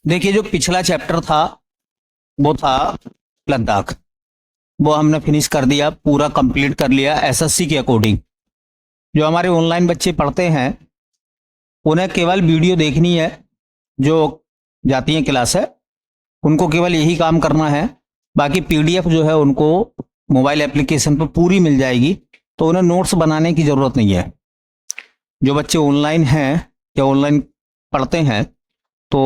देखिए, जो पिछला चैप्टर था वो था लद्दाख। वो हमने फिनिश कर दिया, पूरा कंप्लीट कर लिया एसएससी के अकॉर्डिंग। जो हमारे ऑनलाइन बच्चे पढ़ते हैं उन्हें केवल वीडियो देखनी है, जो जाती हैं क्लास है उनको केवल यही काम करना है। बाकी पीडीएफ जो है उनको मोबाइल एप्लीकेशन पर पूरी मिल जाएगी, तो उन्हें नोट्स बनाने की जरूरत नहीं है। जो बच्चे ऑनलाइन हैं या ऑनलाइन पढ़ते हैं तो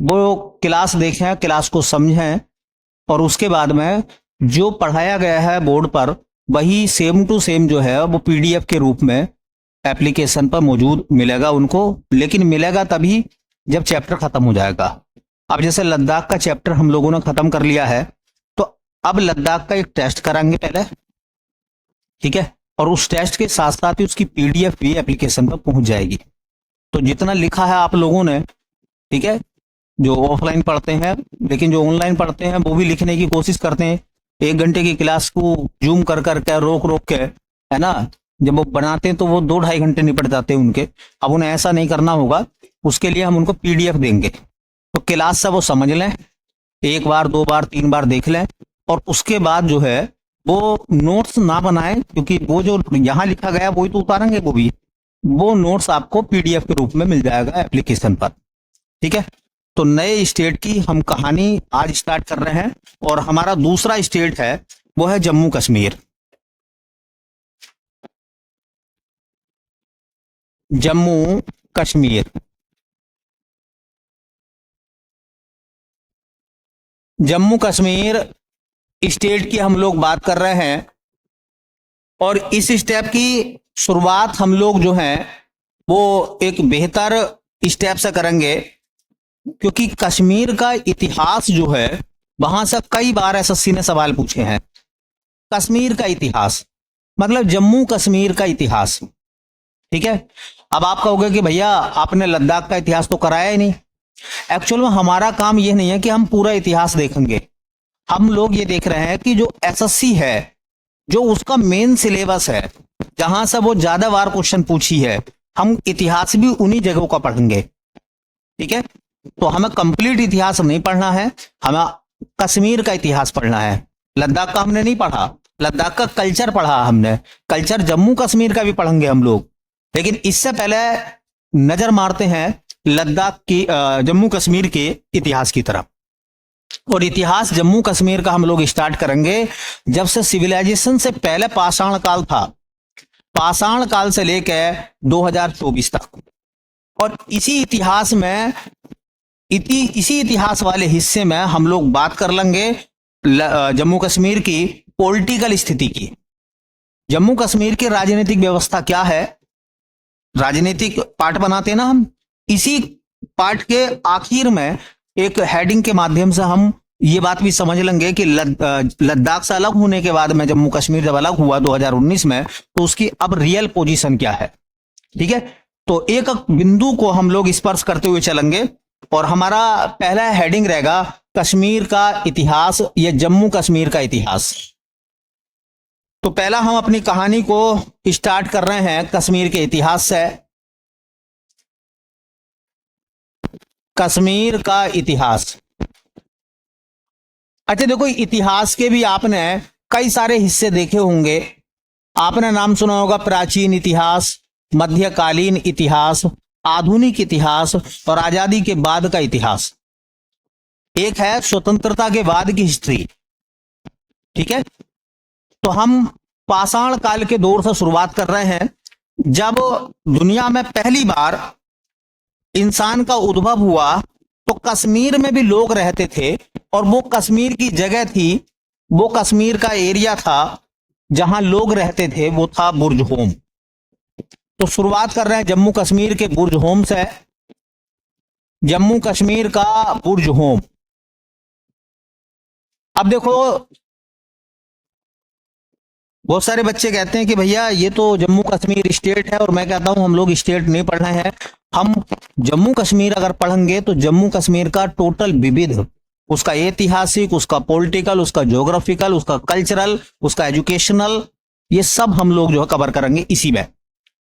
वो क्लास देखें, क्लास को समझें, और उसके बाद में जो पढ़ाया गया है बोर्ड पर वही सेम टू सेम जो है वो पीडीएफ के रूप में एप्लीकेशन पर मौजूद मिलेगा उनको। लेकिन मिलेगा तभी जब चैप्टर खत्म हो जाएगा। अब जैसे लद्दाख का चैप्टर हम लोगों ने खत्म कर लिया है, तो अब लद्दाख का एक टेस्ट कराएंगे पहले, ठीक है, और उस टेस्ट के साथ साथ ही उसकी पीडीएफ भी एप्लीकेशन पर पहुंच जाएगी। तो जितना लिखा है आप लोगों ने, ठीक है, जो ऑफलाइन पढ़ते हैं, लेकिन जो ऑनलाइन पढ़ते हैं वो भी लिखने की कोशिश करते हैं। 1 घंटे की क्लास को जूम कर करके रोक रोक के, है ना, जब वो बनाते हैं तो वो 2-2.5 घंटे निपट जाते हैं उनके। अब उन्हें ऐसा नहीं करना होगा, उसके लिए हम उनको पीडीएफ देंगे। तो क्लास से वो समझ लें, 1 बार 2 बार 3 बार देख लें, और उसके बाद जो है वो नोट्स ना बनाएं, क्योंकि वो जो यहाँ लिखा गया वही तो उतारेंगे वो नोट्स आपको पीडीएफ के रूप में मिल जाएगा एप्लीकेशन पर, ठीक है। तो नए स्टेट की हम कहानी आज स्टार्ट कर रहे हैं, और हमारा दूसरा स्टेट है वो है जम्मू कश्मीर। जम्मू कश्मीर, जम्मू कश्मीर स्टेट की हम लोग बात कर रहे हैं, और इस स्टेप की शुरुआत हम लोग जो है वो एक बेहतर स्टेप से करेंगे, क्योंकि कश्मीर का इतिहास जो है वहां से कई बार एसएससी ने सवाल पूछे हैं। कश्मीर का इतिहास मतलब जम्मू कश्मीर का इतिहास, ठीक है। अब आप कहोगे कि भैया आपने लद्दाख का इतिहास तो कराया ही नहीं। एक्चुअल में हमारा काम यह नहीं है कि हम पूरा इतिहास देखेंगे। हम लोग ये देख रहे हैं कि जो एसएससी है, जो उसका मेन सिलेबस है, जहां से वो ज्यादा बार क्वेश्चन पूछी है, हम इतिहास भी उन्हीं जगहों का पढ़ेंगे, ठीक है। तो हमें कंप्लीट इतिहास नहीं पढ़ना है, हमें कश्मीर का इतिहास पढ़ना है। लद्दाख का हमने नहीं पढ़ा, लद्दाख का कल्चर पढ़ा हमने, कल्चर जम्मू कश्मीर का भी पढ़ेंगे हम लोग। लेकिन इससे पहले नजर मारते हैं लद्दाख की, जम्मू कश्मीर के इतिहास की तरफ। और इतिहास जम्मू कश्मीर का हम लोग स्टार्ट करेंगे जब से सिविलाइजेशन से पहले पाषाण काल था, पाषाण काल से लेकर 2024 तक। और इसी इतिहास में इसी इतिहास वाले हिस्से में हम लोग बात कर लेंगे जम्मू कश्मीर की पॉलिटिकल स्थिति की। जम्मू कश्मीर की राजनीतिक व्यवस्था क्या है, राजनीतिक पार्ट बनाते हैं ना हम, इसी पार्ट के आखिर में एक हेडिंग के माध्यम से हम ये बात भी समझ लेंगे कि लद्दाख से अलग होने के बाद में जम्मू कश्मीर जब अलग हुआ 2019 में, तो उसकी अब रियल पोजीशन क्या है, ठीक है। तो एक बिंदु को हम लोग स्पर्श करते हुए चलेंगे, और हमारा पहला हेडिंग रहेगा कश्मीर का इतिहास या जम्मू कश्मीर का इतिहास। तो पहला हम अपनी कहानी को स्टार्ट कर रहे हैं कश्मीर के इतिहास से। कश्मीर का इतिहास, अच्छा देखो, इतिहास के भी आपने कई सारे हिस्से देखे होंगे। आपने नाम सुना होगा प्राचीन इतिहास, मध्यकालीन इतिहास, आधुनिक इतिहास और आजादी के बाद का इतिहास। एक है स्वतंत्रता के बाद की हिस्ट्री, ठीक है। तो हम पाषाण काल के दौर से शुरुआत कर रहे हैं, जब दुनिया में पहली बार इंसान का उद्भव हुआ तो कश्मीर में भी लोग रहते थे, और वो कश्मीर की जगह थी, वो कश्मीर का एरिया था जहां लोग रहते थे, वो था बुर्ज होम। तो शुरुआत कर रहे हैं जम्मू कश्मीर के बुर्ज होम से। जम्मू कश्मीर का बुर्ज होम, अब देखो बहुत सारे बच्चे कहते हैं कि भैया ये तो जम्मू कश्मीर स्टेट है, और मैं कहता हूं हम लोग स्टेट नहीं पढ़ रहे हैं। हम जम्मू कश्मीर अगर पढ़ेंगे तो जम्मू कश्मीर का टोटल विविध, उसका ऐतिहासिक, उसका पॉलिटिकल, उसका ज्योग्राफिकल, उसका कल्चरल, उसका एजुकेशनल, ये सब हम लोग जो है कवर करेंगे इसी में,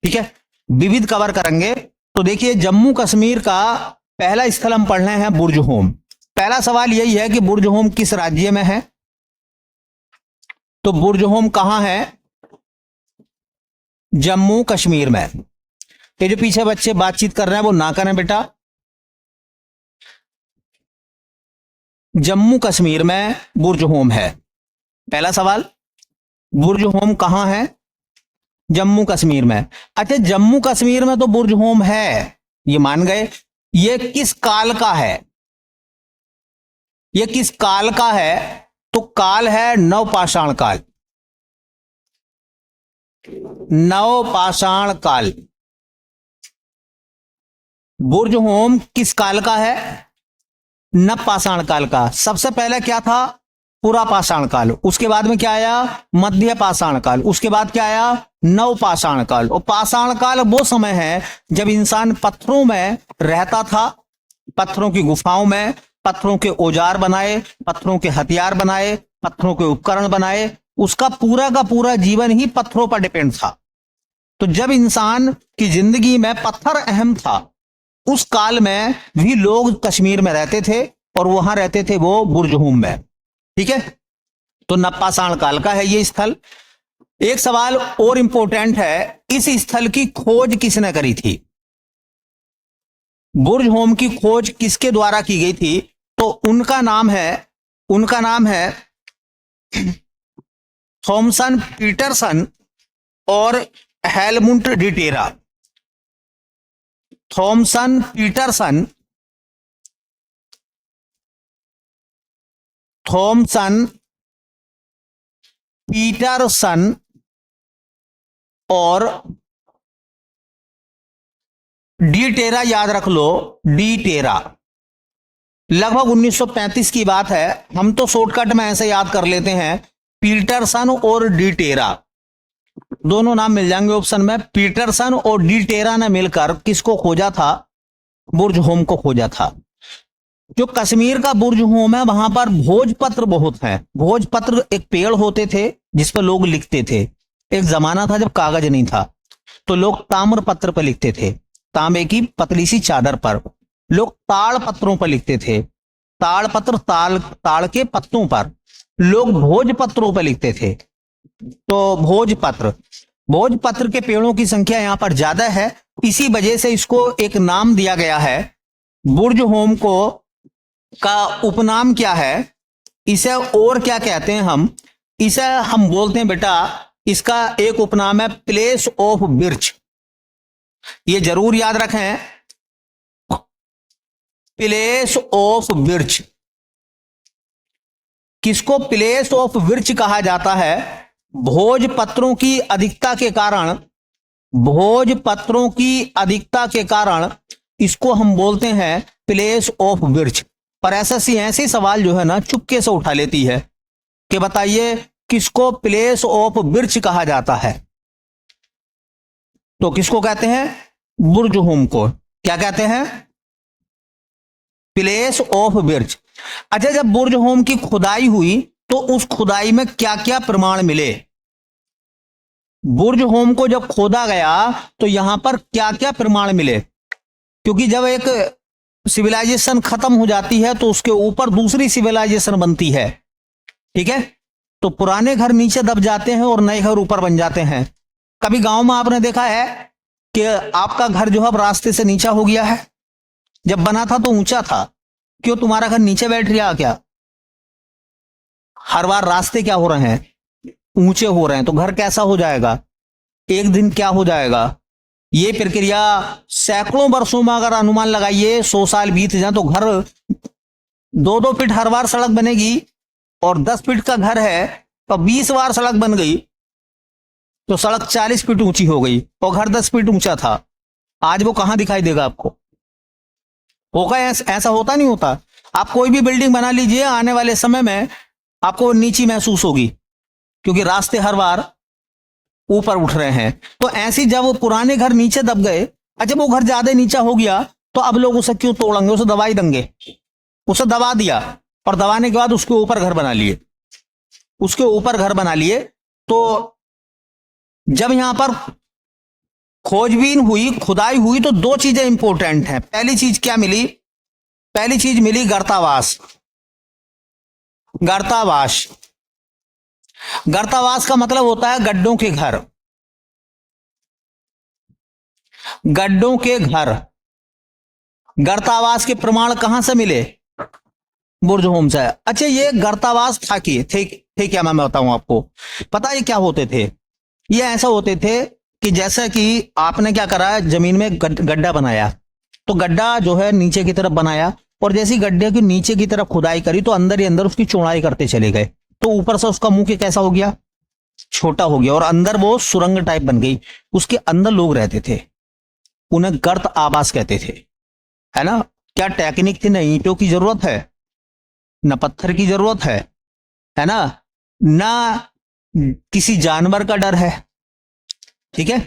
ठीक है, विविध कवर करेंगे। तो देखिए जम्मू कश्मीर का पहला स्थल हम पढ़ रहे हैं बुर्ज होम। पहला सवाल यही है कि बुर्ज-होम किस राज्य में है? तो बुर्ज-होम कहां है? जम्मू कश्मीर में। ये जो पीछे बच्चे बातचीत कर रहे हैं वो ना करें बेटा। जम्मू कश्मीर में बुर्ज-होम है। पहला सवाल, बुर्ज-होम कहां है? जम्मू कश्मीर में। अच्छा, जम्मू कश्मीर में तो बुर्ज-होम है, ये मान गए। ये किस काल का है? ये किस काल का है? तो काल है नवपाषाण काल। नवपाषाण काल। बुर्ज-होम किस काल का है? नवपाषाण काल का। सबसे पहले क्या था? पुरापाषाण काल। उसके बाद में क्या आया? मध्य पाषाण काल। उसके बाद क्या आया? नवपाषाण काल। और पाषाण काल वो समय है जब इंसान पत्थरों में रहता था, पत्थरों की गुफाओं में, पत्थरों के औजार बनाए, पत्थरों के हथियार बनाए, पत्थरों के उपकरण बनाए। उसका पूरा का पूरा जीवन ही पत्थरों पर डिपेंड था। तो जब इंसान की जिंदगी में पत्थर अहम था, उस काल में भी लोग कश्मीर में रहते थे और वहां रहते थे वो बुर्ज-होम में। ठीक है, तो नवपाषाण काल का है ये स्थल। एक सवाल और इंपॉर्टेंट है, इस स्थल की खोज किसने करी थी? बुर्ज-होम की खोज किसके द्वारा की गई थी? तो उनका नाम है थॉमसन पीटरसन और हेलमुट डिटेरा। थॉमसन पीटरसन और डी टेरा, याद रख लो, डी टेरा। लगभग 1935 की बात है। हम तो शॉर्टकट में ऐसे याद कर लेते हैं, पीटरसन और डी टेरा, दोनों नाम मिल जाएंगे ऑप्शन में। पीटरसन और डी टेरा ने मिलकर किसको खोजा था? बुर्ज-होम को खोजा था। जो कश्मीर का बुर्ज-होम है वहां पर भोजपत्र बहुत है। भोजपत्र एक पेड़ होते थे जिस पर लोग लिखते थे। एक जमाना था जब कागज नहीं था, तो लोग ताम्र पत्र पर लिखते थे, तांबे की पतली सी चादर पर। लोग ताड़ पत्रों पर लिखते थे, ताड़ पत्र, ताड़ के पत्तों पर। लोग भोजपत्रों पर लिखते थे। तो भोजपत्र के पेड़ों की संख्या यहां पर ज्यादा है, इसी वजह से इसको एक नाम दिया गया है। बुर्ज-होम को का उपनाम क्या है? इसे और क्या कहते हैं हम? इसे हम बोलते हैं बेटा, इसका एक उपनाम है प्लेस ऑफ बिर्च। ये जरूर याद रखें, प्लेस ऑफ बिर्च। किसको प्लेस ऑफ बिर्च कहा जाता है? भोजपत्रों की अधिकता के कारण इसको हम बोलते हैं प्लेस ऑफ बिर्च। पर ऐसे सवाल जो है ना चुपके से उठा लेती है कि बताइए किसको प्लेस ऑफ बिर्च कहा जाता है? तो किसको कहते हैं? बुर्ज-होम को क्या कहते हैं? Place of birch. अच्छा, जब बुर्ज-होम की खुदाई हुई तो उस खुदाई में क्या क्या प्रमाण मिले? बुर्ज-होम को जब खोदा गया तो यहां पर क्या क्या प्रमाण मिले? क्योंकि जब एक सिविलाइजेशन खत्म हो जाती है तो उसके ऊपर दूसरी सिविलाइजेशन बनती है। ठीक है, तो पुराने घर नीचे दब जाते हैं और नए घर ऊपर बन जाते हैं। कभी गांव में आपने देखा है कि आपका घर जो है रास्ते से नीचा हो गया है? जब बना था तो ऊंचा था, क्यों तुम्हारा घर नीचे बैठ गया क्या? हर बार रास्ते क्या हो रहे हैं? ऊंचे हो रहे हैं, तो घर कैसा हो जाएगा? एक दिन क्या हो जाएगा? ये प्रक्रिया सैकड़ों वर्षों में अगर अनुमान लगाइए 100 साल बीत जाए तो घर 2-2 फीट हर बार सड़क बनेगी, और 10 फीट का घर है तो 20 बार सड़क बन गई तो सड़क 40 फीट ऊंची हो गई और घर 10 फीट ऊंचा था। आज वो कहां दिखाई देगा आपको? होगा? ऐसा होता नहीं होता। आप कोई भी बिल्डिंग बना लीजिए, आने वाले समय में आपको नीची महसूस होगी, क्योंकि रास्ते हर बार ऊपर उठ रहे हैं। तो ऐसी जब वो पुराने घर नीचे दब गए, अच्छा वो घर ज्यादा नीचा हो गया तो अब लोग उसे क्यों तोड़ेंगे? उसे दबाई देंगे। उसे दबा दिया और दबाने के बाद उसके ऊपर घर बना लिए। तो जब यहां पर खोजबीन हुई, खुदाई हुई, तो 2 चीजें इंपॉर्टेंट हैं। पहली चीज क्या मिली? पहली चीज मिली गर्तावास। गर्तावास, गर्तावास का मतलब होता है गड्ढों के घर। गड्ढों के घर। गर्तावास के प्रमाण कहां से मिले? बुर्ज होम से। अच्छा, ये गर्तावास था कि थे क्या? मैं बताऊं आपको। पता है क्या होते थे? ये ऐसा होते थे कि जैसा कि आपने क्या करा है, जमीन में गड्ढा बनाया, तो गड्ढा जो है नीचे की तरफ बनाया, और जैसी गड्ढे की नीचे की तरफ खुदाई करी तो अंदर ही अंदर उसकी चौड़ाई करते चले गए, तो ऊपर से उसका मुंह कैसा हो गया? छोटा हो गया, और अंदर वो सुरंग टाइप बन गई। उसके अंदर लोग रहते थे, उन्हें गर्त आवास कहते थे, है ना। क्या टेक्निक थी? न ईंटों की जरूरत है, न पत्थर की जरूरत है ना, ना किसी जानवर का डर है, ठीक है,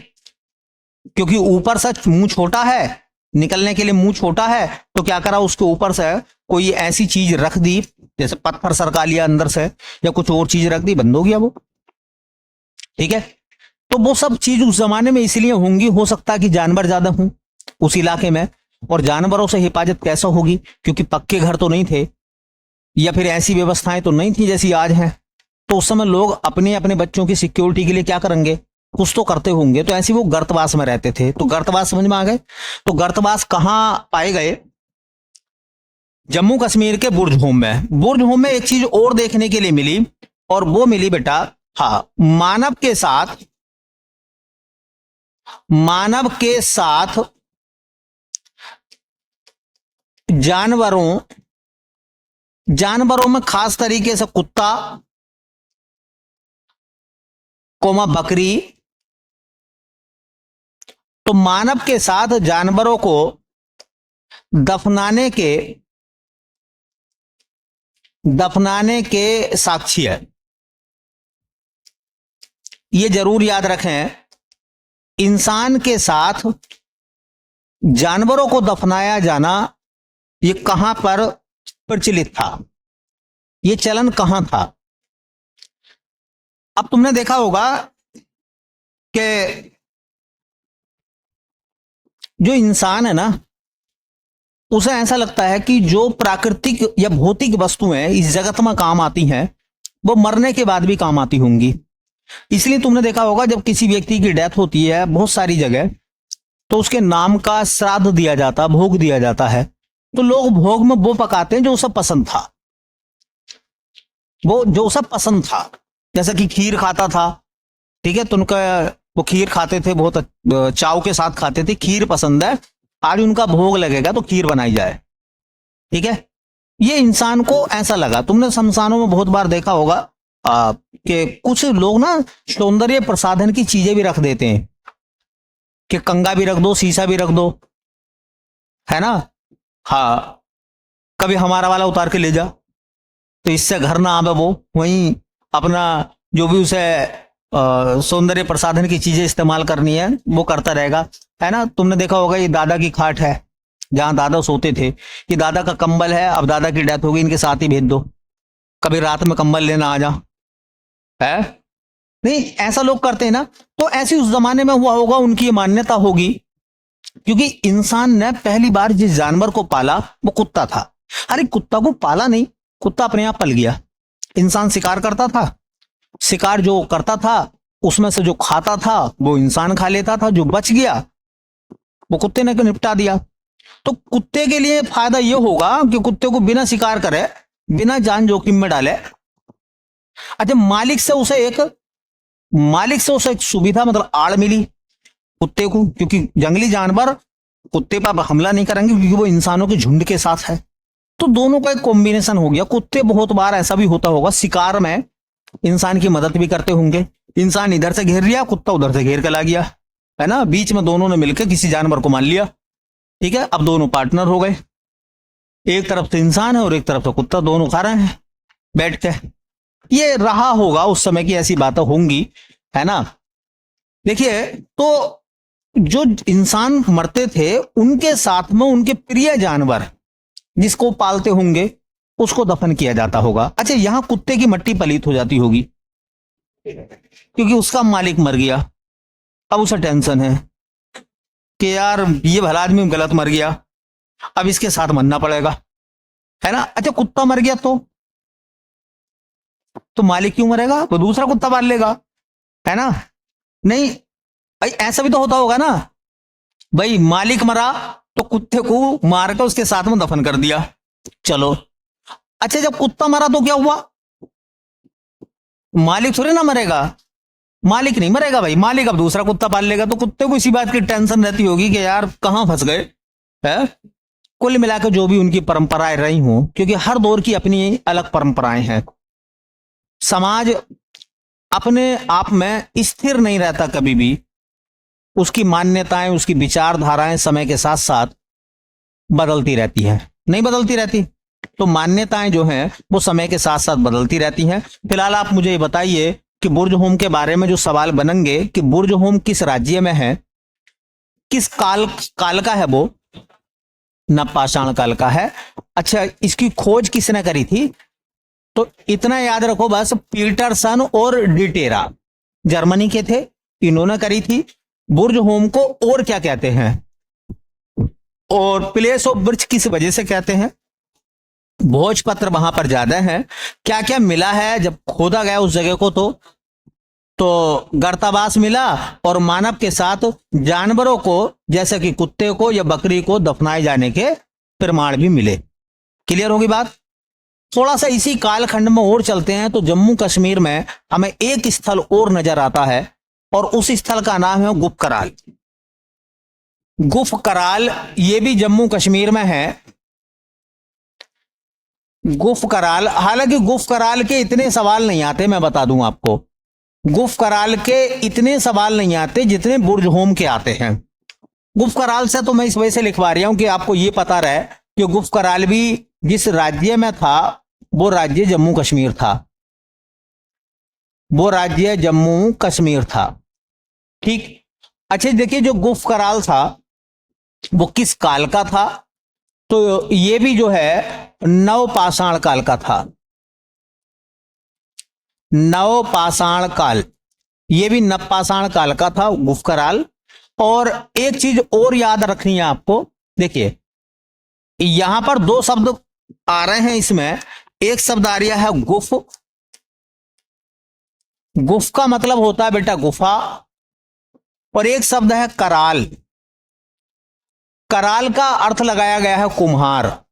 क्योंकि ऊपर से मुंह छोटा है, निकलने के लिए मुंह छोटा है, तो क्या करा, उसके ऊपर से कोई ऐसी चीज रख दी, जैसे पत्थर सरका लिया अंदर से, या कुछ और चीज रख दी, बंद हो गया वो, ठीक है। तो वो सब चीज उस जमाने में इसलिए होंगी, हो सकता है कि जानवर ज्यादा हों उस इलाके में, और जानवरों से हिफाजत कैसा होगी, क्योंकि पक्के घर तो नहीं थे, या फिर ऐसी व्यवस्थाएं तो नहीं थी जैसी आज हैं। तो उस समय लोग अपने अपने बच्चों की सिक्योरिटी के लिए क्या करेंगे, कुछ तो करते होंगे, तो ऐसे वो गर्तवास में रहते थे। तो गर्तवास समझ में आ गए। तो गर्तवास कहां पाए गए? जम्मू कश्मीर के बुर्ज होम में। बुर्ज होम में एक चीज और देखने के लिए मिली, और वो मिली बेटा, हाँ, मानव के साथ जानवरों में खास तरीके से कुत्ता, कोमा बकरी। तो मानव के साथ जानवरों को दफनाने के साक्षी है। ये जरूर याद रखें, इंसान के साथ जानवरों को दफनाया जाना, ये कहां पर प्रचलित था, ये चलन कहां था? अब तुमने देखा होगा कि जो इंसान है ना, उसे ऐसा लगता है कि जो प्राकृतिक या भौतिक वस्तुएं इस जगत में काम आती हैं, वो मरने के बाद भी काम आती होंगी। इसलिए तुमने देखा होगा, जब किसी व्यक्ति की डेथ होती है बहुत सारी जगह, तो उसके नाम का श्राद्ध दिया जाता, भोग दिया जाता है। तो लोग भोग में वो पकाते हैं जो उसे पसंद था, वो जो उसे पसंद था, जैसे कि खीर खाता था, ठीक है, तो उनका वो खीर खाते थे, बहुत चाव के साथ खाते थे, खीर पसंद है, आज उनका भोग लगेगा तो खीर बनाई जाए, ठीक है। ये इंसान को ऐसा लगा। तुमने शमशानों में बहुत बार देखा होगा कि कुछ लोग ना सौंदर्य प्रसाधन की चीजें भी रख देते हैं, कि कंगा भी रख दो, शीशा भी रख दो, है ना। हाँ, कभी हमारा वाला उतार के ले जा, तो इससे घर ना आवे, वो वहीं अपना जो भी उसे सौंदर्य प्रसाधन की चीजें इस्तेमाल करनी है वो करता रहेगा, है ना। तुमने देखा होगा, ये दादा की खाट है जहां दादा सोते थे, ये दादा का कंबल है, अब दादा की डेथ हो गई, इनके साथ ही भेज दो, कभी रात में कंबल लेना आ जा, है नहीं, ऐसा लोग करते हैं ना। तो ऐसी उस जमाने में हुआ होगा, उनकी मान्यता होगी, क्योंकि इंसान ने पहली बार जिस जानवर को पाला वो कुत्ता था। अरे कुत्ता को पाला नहीं, कुत्ता अपने आप पल गया। इंसान शिकार करता था, शिकार जो करता था उसमें से जो खाता था वो इंसान खा लेता था, जो बच गया वो कुत्ते ने निपटा दिया। तो कुत्ते के लिए फायदा ये होगा कि कुत्ते को बिना शिकार करे, बिना जान जोखिम में डाले, अच्छा, मालिक से उसे एक सुविधा, मतलब आड़ मिली कुत्ते को, क्योंकि जंगली जानवर कुत्ते पर हमला नहीं करेंगे, क्योंकि वो इंसानों के झुंड के साथ है। तो दोनों का एक कॉम्बिनेशन हो गया। कुत्ते बहुत बार ऐसा भी होता होगा, शिकार में इंसान की मदद भी करते होंगे, इंसान इधर से घेर लिया, कुत्ता उधर से घेर के ला गया, है ना, बीच में दोनों ने मिलकर किसी जानवर को मार लिया, ठीक है। अब दोनों पार्टनर हो गए, एक तरफ से इंसान है और एक तरफ से कुत्ता, दोनों खा रहे हैं बैठ के। ये रहा होगा उस समय की, ऐसी बातें होंगी, है ना। देखिए, तो जो इंसान मरते थे उनके साथ में उनके प्रिय जानवर जिसको पालते होंगे उसको दफन किया जाता होगा। अच्छा, यहां कुत्ते की मट्टी पलीत हो जाती होगी, क्योंकि उसका मालिक मर गया, अब उसे टेंशन है कि यार ये भला आदमी गलत मर गया, अब इसके साथ मरना पड़ेगा, है ना। अच्छा, कुत्ता मर गया तो मालिक क्यों मरेगा? वो दूसरा कुत्ता पाल लेगा, है ना। नहीं भाई, ऐसा भी तो होता होगा ना भाई, मालिक मरा तो कुत्ते को मार कर उसके साथ में दफन कर दिया, चलो। अच्छा, जब कुत्ता मरा तो क्या हुआ? मालिक थोड़ी ना मरेगा, मालिक नहीं मरेगा भाई, मालिक अब दूसरा कुत्ता पाल लेगा, तो कुत्ते को इसी बात की टेंशन रहती होगी कि यार कहां फंस गए, है। कुल मिलाकर जो भी उनकी परंपराएं रही हों, क्योंकि हर दौर की अपनी अलग परंपराएं हैं। समाज अपने आप में स्थिर नहीं रहता कभी भी, उसकी मान्यताएं, उसकी विचारधाराएं समय के साथ साथ बदलती रहती हैं, नहीं बदलती रहती। तो मान्यताएं जो हैं वो समय के साथ साथ बदलती रहती हैं। फिलहाल आप मुझे ये बताइए कि बुर्ज होम के बारे में जो सवाल बनेंगे कि बुर्ज होम किस राज्य में है, किस काल का है वो? नवपाषाण काल का है। अच्छा, इसकी खोज किसने करी थी? तो इतना याद रखो बस, पीटरसन और डिटेरा जर्मनी के थे, इन्होंने करी थी। बुर्ज होम को और क्या कहते हैं, और प्लेस ऑफ बुर्ज किस वजह से कहते हैं? भोजपत्र वहां पर ज्यादा है। क्या क्या मिला है जब खोदा गया उस जगह को? तो गर्तावास मिला, और मानव के साथ जानवरों को, जैसे कि कुत्ते को या बकरी को दफनाए जाने के प्रमाण भी मिले। क्लियर होगी बात? थोड़ा सा इसी कालखंड में और चलते हैं तो जम्मू कश्मीर में हमें एक स्थल और नजर आता है, और उस स्थल का नाम है गुफ कराल। गुफ कराल ये भी जम्मू कश्मीर में है। गुफ कराल, हालांकि गुफ कराल के इतने सवाल नहीं आते, मैं बता दूं आपको, गुफ कराल के इतने सवाल नहीं आते जितने बुर्ज होम के आते हैं। गुफ कराल से तो मैं इस वजह से लिखवा रहा हूं कि आपको यह पता रहे कि गुफ कराल भी जिस राज्य में था वो राज्य जम्मू कश्मीर था, वो राज्य जम्मू कश्मीर था, ठीक। अच्छा देखिए, जो गुफ कराल था वो किस काल का था? तो ये भी जो है नवपाषाण काल का था। नवपाषाण काल, ये भी नवपाषाण काल का था गुफ कराल। और एक चीज और याद रखनी है आपको, देखिए यहां पर दो शब्द आ रहे हैं इसमें। एक शब्द आ रहा है गुफ, गुफ का मतलब होता है बेटा गुफा, और एक शब्द है कराल, कराल का अर्थ लगाया गया है कुम्हार।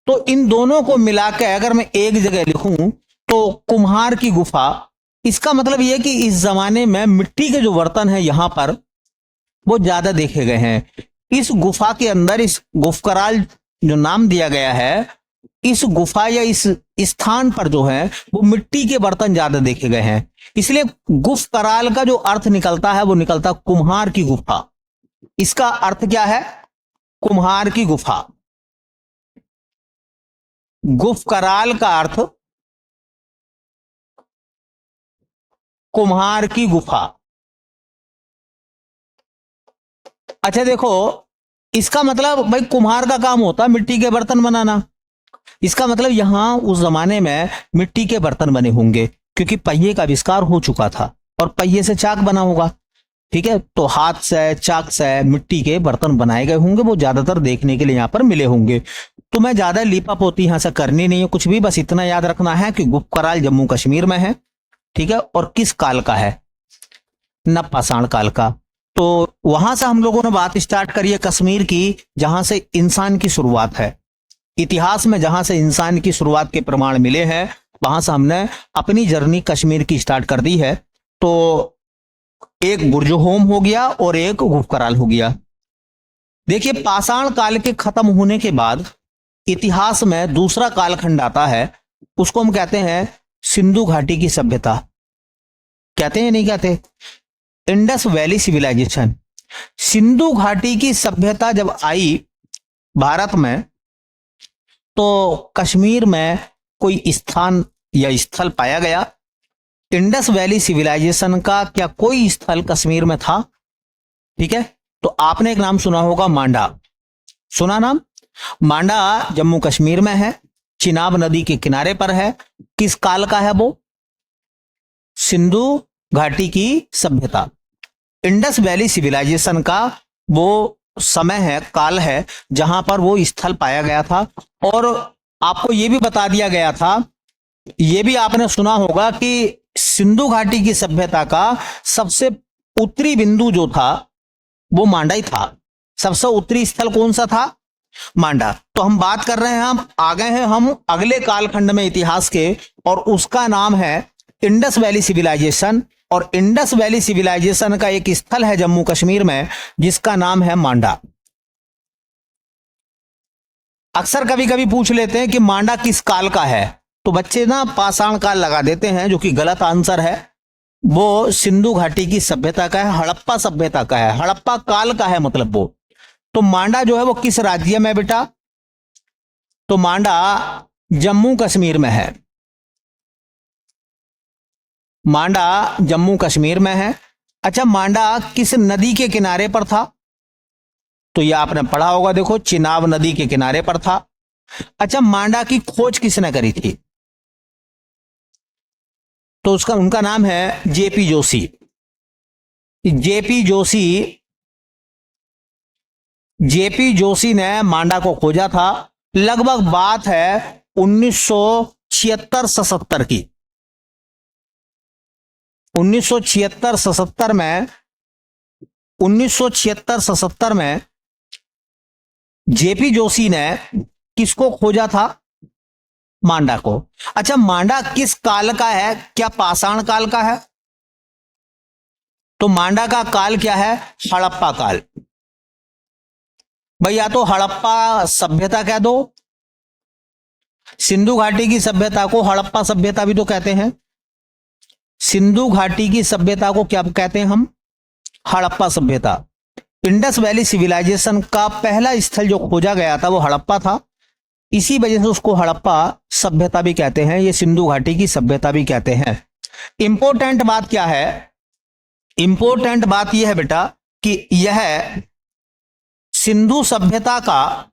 तो इन दोनों को मिलाकर अगर मैं एक जगह लिखूं तो कुम्हार की गुफा, इसका मतलब यह कि इस जमाने में मिट्टी के जो बर्तन है यहां पर वो ज्यादा देखे गए हैं। इस गुफा के अंदर, इस गुफ कराल जो नाम दिया गया है, इस गुफा या इस स्थान पर जो है वो मिट्टी के बर्तन ज्यादा देखे गए हैं, इसलिए गुफ कराल का जो अर्थ निकलता है वो निकलता कुम्हार की गुफा। इसका अर्थ क्या है? कुम्हार की गुफा। गुफ कराल का अर्थ कुम्हार की गुफा। अच्छा देखो, इसका मतलब भाई कुम्हार का काम होता है मिट्टी के बर्तन बनाना, इसका मतलब यहां उस जमाने में मिट्टी के बर्तन बने होंगे, क्योंकि पहिए का आविष्कार हो चुका था और पहिए से चाक बना होगा, ठीक है। तो हाथ से, चाक से मिट्टी के बर्तन बनाए गए होंगे, वो ज्यादातर देखने के लिए यहां पर मिले होंगे। तो मैं ज्यादा लीपा पोती यहां से करनी नहीं है कुछ भी, बस इतना याद रखना है कि गुफ कराल जम्मू कश्मीर में है, ठीक है। और किस काल का है? नवपाषाण काल का। तो वहां से हम लोगों ने बात स्टार्ट करी है कश्मीर की, जहां से इंसान की शुरुआत है। इतिहास में जहां से इंसान की शुरुआत के प्रमाण मिले हैं, वहां से हमने अपनी जर्नी कश्मीर की स्टार्ट कर दी है। तो एक बुर्ज होम हो गया और एक गुफ कराल हो गया। देखिए, पाषाण काल के खत्म होने के बाद इतिहास में दूसरा कालखंड आता है, उसको हम कहते हैं सिंधु घाटी की सभ्यता। कहते हैं नहीं कहते? Indus valley civilisation. सिंधु घाटी की सभ्यता जब आई भारत में, तो कश्मीर में कोई स्थान या स्थल पाया गया? इंडस वैली सिविलाइजेशन का क्या कोई स्थल कश्मीर में था? ठीक है। तो आपने एक नाम सुना होगा, मांडा। सुना नाम? मांडा जम्मू कश्मीर में है, चिनाब नदी के किनारे पर है। किस काल का है वो? सिंधु घाटी की सभ्यता। इंडस वैली सिविलाइजेशन का वो समय है, काल है, जहां पर वो स्थल पाया गया था। और आपको ये भी बता दिया गया था, ये भी आपने सुना होगा कि सिंधु घाटी की सभ्यता का सबसे उत्तरी बिंदु जो था वो मांडा ही था। सबसे उत्तरी स्थल कौन सा था? मांडा। तो हम बात कर रहे हैं, हम आ गए हैं हम अगले कालखंड में इतिहास के, और उसका नाम है इंडस वैली सिविलाइजेशन। और इंडस वैली सिविलाइजेशन का एक स्थल है जम्मू कश्मीर में जिसका नाम है मांडा। अक्सर कभी कभी पूछ लेते हैं कि मांडा किस काल का है, तो बच्चे ना पाषाण काल लगा देते हैं, जो कि गलत आंसर है। वो सिंधु घाटी की सभ्यता का है, हड़प्पा सभ्यता का है, हड़प्पा काल का है मतलब वो। तो मांडा जो है वो किस राज्य में बेटा? तो मांडा जम्मू कश्मीर में है। मांडा जम्मू कश्मीर में है। अच्छा, मांडा किस नदी के किनारे पर था? तो यह आपने पढ़ा होगा, देखो चिनाब नदी के किनारे पर था। अच्छा, मांडा की खोज किसने करी थी? तो उनका नाम है जेपी जोशी। जेपी जोशी ने मांडा को खोजा था। लगभग बात है 1976-77 की। 1976-77 में जेपी जोशी ने किसको खोजा था? मांडा को। अच्छा, मांडा किस काल का है? क्या पाषाण काल का है? तो मांडा का काल क्या है? हड़प्पा काल। भाई, या तो हड़प्पा सभ्यता कह दो, सिंधु घाटी की सभ्यता को हड़प्पा सभ्यता भी तो कहते हैं। सिंधु घाटी की सभ्यता को क्या कहते हैं हम? हड़प्पा सभ्यता। इंडस वैली सिविलाइजेशन का पहला स्थल जो खोजा गया था वो हड़प्पा था, इसी वजह से उसको हड़प्पा सभ्यता भी कहते हैं, ये सिंधु घाटी की सभ्यता भी कहते हैं। इंपॉर्टेंट बात क्या है? इंपॉर्टेंट बात यह है बेटा कि यह सिंधु सभ्यता का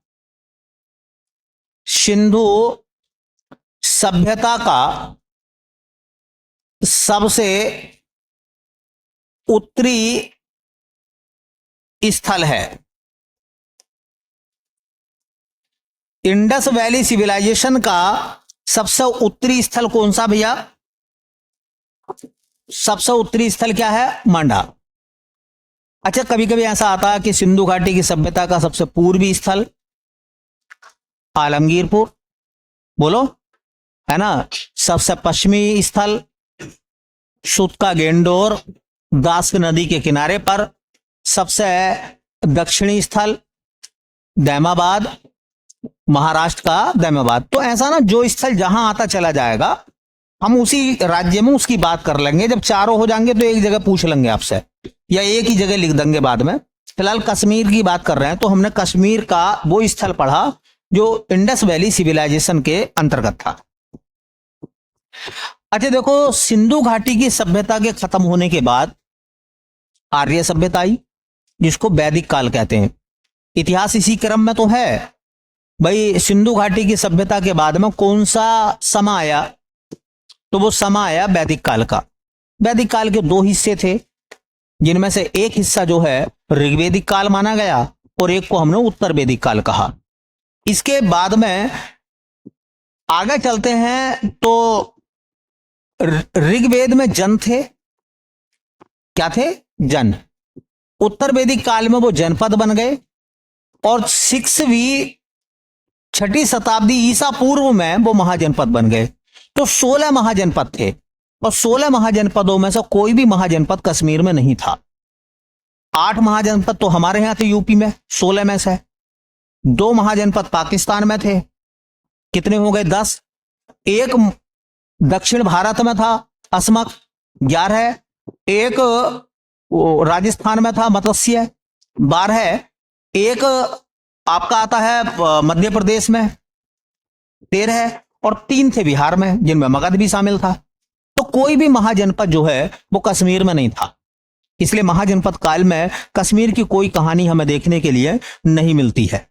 सबसे उत्तरी स्थल है। इंडस वैली सिविलाइजेशन का सबसे उत्तरी स्थल कौन सा भैया? सबसे उत्तरी स्थल क्या है? मांडा। अच्छा, कभी कभी ऐसा आता है कि सिंधु घाटी की सभ्यता का सबसे पूर्वी स्थल आलमगीरपुर, बोलो, है ना। सबसे पश्चिमी स्थल सुतका गेंडोर, दास नदी के किनारे पर। सबसे दक्षिणी स्थल दैमाबाद, महाराष्ट्र का दैमाबाद। तो ऐसा ना, जो स्थल जहां आता चला जाएगा, हम उसी राज्य में उसकी बात कर लेंगे। जब चारों हो जाएंगे तो एक जगह पूछ लेंगे आपसे, या एक ही जगह लिख देंगे बाद में। फिलहाल कश्मीर की बात कर रहे हैं, तो हमने कश्मीर का वो स्थल पढ़ा जो इंडस वैली सिविलाइजेशन के अंतर्गत था। अच्छा देखो, सिंधु घाटी की सभ्यता के खत्म होने के बाद आर्य सभ्यता आई, जिसको वैदिक काल कहते हैं। इतिहास इसी क्रम में तो है भाई। सिंधु घाटी की सभ्यता के बाद में कौन सा समय आया? तो वो समय आया वैदिक काल का। वैदिक काल के दो हिस्से थे, जिनमें से एक हिस्सा जो है ऋग्वेदिक काल माना गया और एक को हमने उत्तर वैदिक काल कहा। इसके बाद में आगे चलते हैं तो ऋग्वेद में जन थे। क्या थे? जन। उत्तर वैदिक काल में वो जनपद बन गए, और 6वीं-6ठी शताब्दी ईसा पूर्व में वो महाजनपद बन गए। तो 16 महाजनपद थे, और 16 महाजनपदों में से कोई भी महाजनपद कश्मीर में नहीं था। 8 महाजनपद तो हमारे यहां थे यूपी में, 16 में से 2 महाजनपद पाकिस्तान में थे। कितने हो गए? 10। एक दक्षिण भारत में था, असमक, 11। एक राजस्थान में था, मत्स्य, 12। एक आपका आता है मध्य प्रदेश में, 13, और 3 थे बिहार में, जिनमें मगध भी शामिल था। तो कोई भी महाजनपद जो है वो कश्मीर में नहीं था। इसलिए महाजनपद काल में कश्मीर की कोई कहानी हमें देखने के लिए नहीं मिलती है।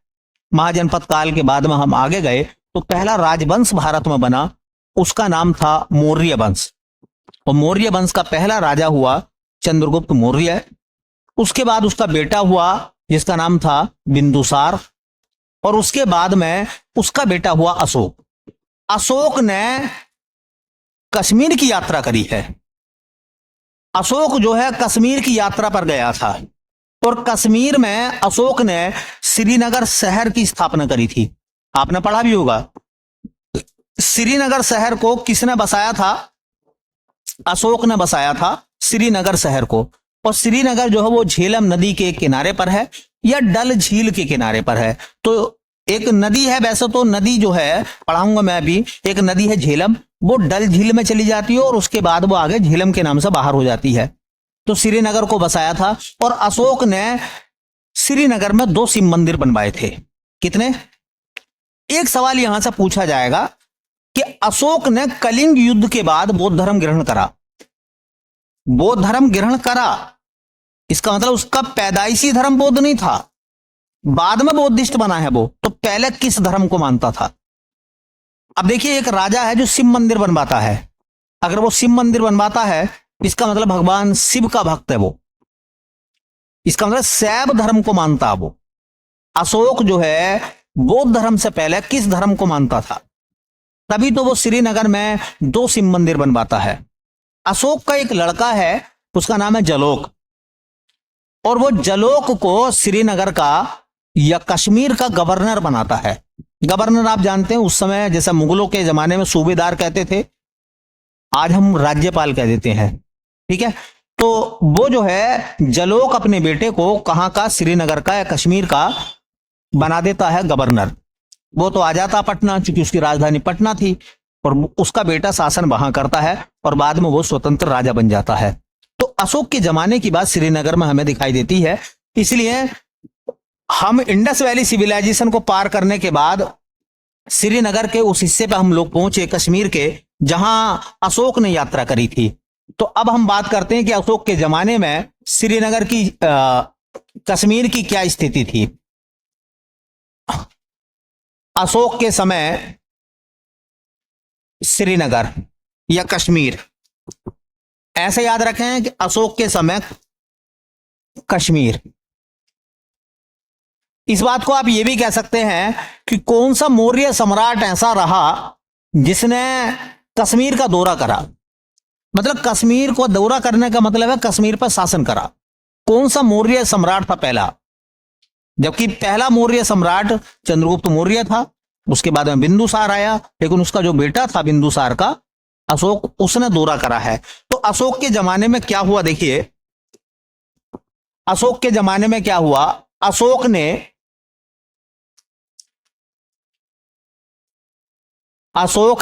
महाजनपद काल के बाद में हम आगे गए तो पहला राजवंश भारत में बना, उसका नाम था मौर्य वंश। और मौर्य वंश का पहला राजा हुआ चंद्रगुप्त मौर्य। उसके बाद उसका बेटा हुआ जिसका नाम था बिंदुसार, और उसके बाद में उसका बेटा हुआ अशोक। अशोक ने कश्मीर की यात्रा करी है। अशोक जो है कश्मीर की यात्रा पर गया था, और कश्मीर में अशोक ने श्रीनगर शहर की स्थापना करी थी। आपने पढ़ा भी होगा। श्रीनगर शहर को किसने बसाया था? अशोक ने बसाया था श्रीनगर शहर को। और श्रीनगर जो है वो झेलम नदी के किनारे पर है या डल झील के किनारे पर है। तो एक नदी है, वैसे तो नदी जो है पढ़ाऊंगा मैं अभी, एक नदी है झेलम, वो डल झील में चली जाती है और उसके बाद वो आगे झेलम के नाम से बाहर हो जाती है। तो श्रीनगर को बसाया था। और अशोक ने श्रीनगर में 2 शिव मंदिर बनवाए थे। कितने? एक सवाल यहां से पूछा जाएगा कि अशोक ने कलिंग युद्ध के बाद बौद्ध धर्म ग्रहण करा। बौद्ध धर्म ग्रहण करा, इसका मतलब उसका पैदाइशी धर्म बौद्ध नहीं था, बाद में बौद्धिस्ट बना है वो। तो पहले किस धर्म को मानता था? अब देखिए, एक राजा है जो शिव मंदिर बनवाता है। अगर वो शिव मंदिर बनवाता है, इसका मतलब भगवान शिव का भक्त है वो। इसका मतलब शैव धर्म को मानता है वो। अशोक जो है बौद्ध धर्म से पहले किस धर्म को मानता था? तभी तो वो श्रीनगर में 2 शिव मंदिर बनवाता है। अशोक का एक लड़का है, उसका नाम है जलोक, और वो जलोक को श्रीनगर का या कश्मीर का गवर्नर बनाता है। गवर्नर आप जानते हैं, उस समय जैसा मुगलों के जमाने में सूबेदार कहते थे, आज हम राज्यपाल कह देते हैं। ठीक है। तो वो जो है जलोक अपने बेटे को कहां का, श्रीनगर का या कश्मीर का बना देता है गवर्नर। वो तो आ जाता पटना, क्योंकि उसकी राजधानी पटना थी, और उसका बेटा शासन वहां करता है और बाद में वो स्वतंत्र राजा बन जाता है। तो अशोक के जमाने की बात श्रीनगर में हमें दिखाई देती है। इसलिए हम इंडस वैली सिविलाइजेशन को पार करने के बाद श्रीनगर के उस हिस्से पर हम लोग पहुंचे, कश्मीर के, जहां अशोक ने यात्रा करी थी। तो अब हम बात करते हैं कि अशोक के जमाने में श्रीनगर की कश्मीर की क्या स्थिति थी। अशोक के समय श्रीनगर या कश्मीर, ऐसे याद रखें कि अशोक के समय कश्मीर। इस बात को आप यह भी कह सकते हैं कि कौन सा मौर्य सम्राट ऐसा रहा जिसने कश्मीर का दौरा करा। मतलब कश्मीर को दौरा करने का मतलब है कश्मीर पर शासन करा। कौन सा मौर्य सम्राट था पहला? जबकि पहला मौर्य सम्राट चंद्रगुप्त मौर्य था, उसके बाद में बिंदुसार आया, लेकिन उसका जो बेटा था बिंदुसार का, अशोक, उसने दौरा करा है। तो अशोक के जमाने में क्या हुआ, देखिए अशोक के जमाने में क्या हुआ। अशोक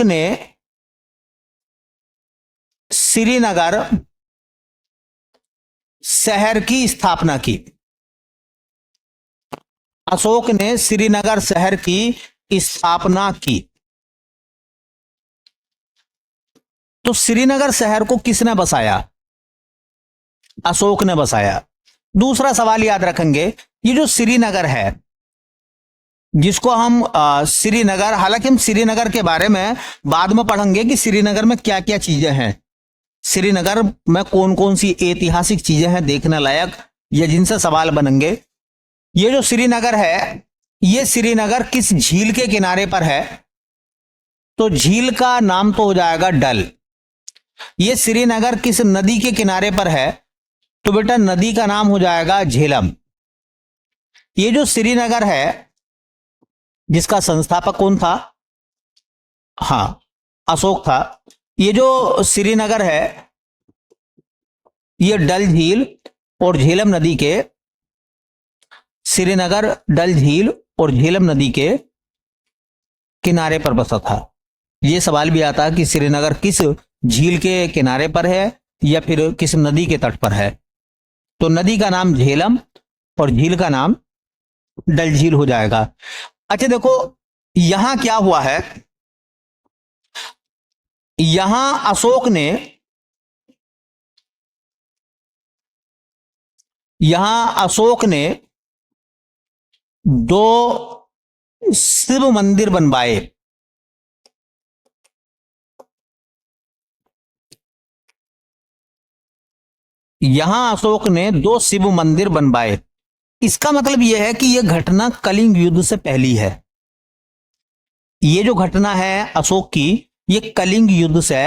ने श्रीनगर शहर की स्थापना की। अशोक ने श्रीनगर शहर की स्थापना की। तो श्रीनगर शहर को किसने बसाया? अशोक ने बसाया। दूसरा सवाल याद रखेंगे, ये जो श्रीनगर है, जिसको हम श्रीनगर, हालांकि हम श्रीनगर के बारे में बाद में पढ़ेंगे कि श्रीनगर में क्या क्या चीजें हैं, श्रीनगर में कौन कौन सी ऐतिहासिक चीजें हैं देखने लायक, या जिनसे सवाल बनेंगे। ये जो श्रीनगर है, ये श्रीनगर किस झील के किनारे पर है? तो झील का नाम तो हो जाएगा डल। ये श्रीनगर किस नदी के किनारे पर है? तो बेटा नदी का नाम हो जाएगा झेलम। ये जो श्रीनगर है, जिसका संस्थापक कौन था? हां, अशोक था। ये जो श्रीनगर है, ये डल झील और झेलम नदी के, श्रीनगर डल झील और झेलम नदी के किनारे पर बसा था। यह सवाल भी आता है कि श्रीनगर किस झील के किनारे पर है या फिर किस नदी के तट पर है। तो नदी का नाम झेलम और झील का नाम डल झील हो जाएगा। अच्छा देखो, यहां क्या हुआ है, यहां अशोक ने 2 शिव मंदिर बनवाए। यहां अशोक ने 2 शिव मंदिर बनवाए। इसका मतलब यह है कि यह घटना कलिंग युद्ध से पहली है। ये जो घटना है अशोक की, ये कलिंग युद्ध से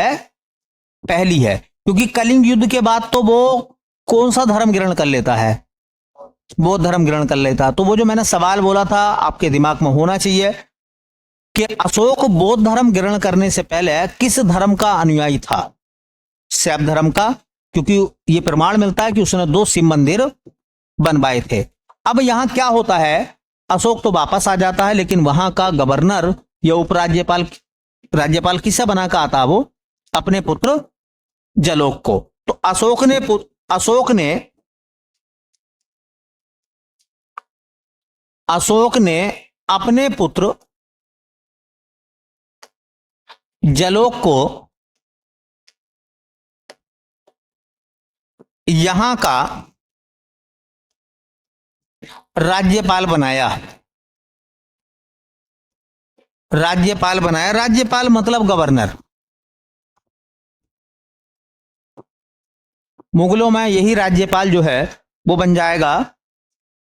पहली है, क्योंकि कलिंग युद्ध के बाद तो वो कौन सा धर्म ग्रहण कर लेता है? बौद्ध धर्म ग्रहण कर लेता। तो वो जो मैंने सवाल बोला था आपके दिमाग में होना चाहिए कि अशोक बौद्ध धर्म ग्रहण करने से पहले किस धर्म का अनुयायी था? शैव धर्म का, क्योंकि ये प्रमाण मिलता है कि उसने 2 शिव मंदिर बनवाए थे। अब यहां क्या होता है, अशोक तो वापस आ जाता है, लेकिन वहां का गवर्नर या राज्यपाल किसे बना कर आता? वो अपने पुत्र जलोक को। तो अशोक ने अपने पुत्र जलोक को यहां का राज्यपाल बनाया। राज्यपाल मतलब गवर्नर। मुगलों में यही राज्यपाल जो है वो बन जाएगा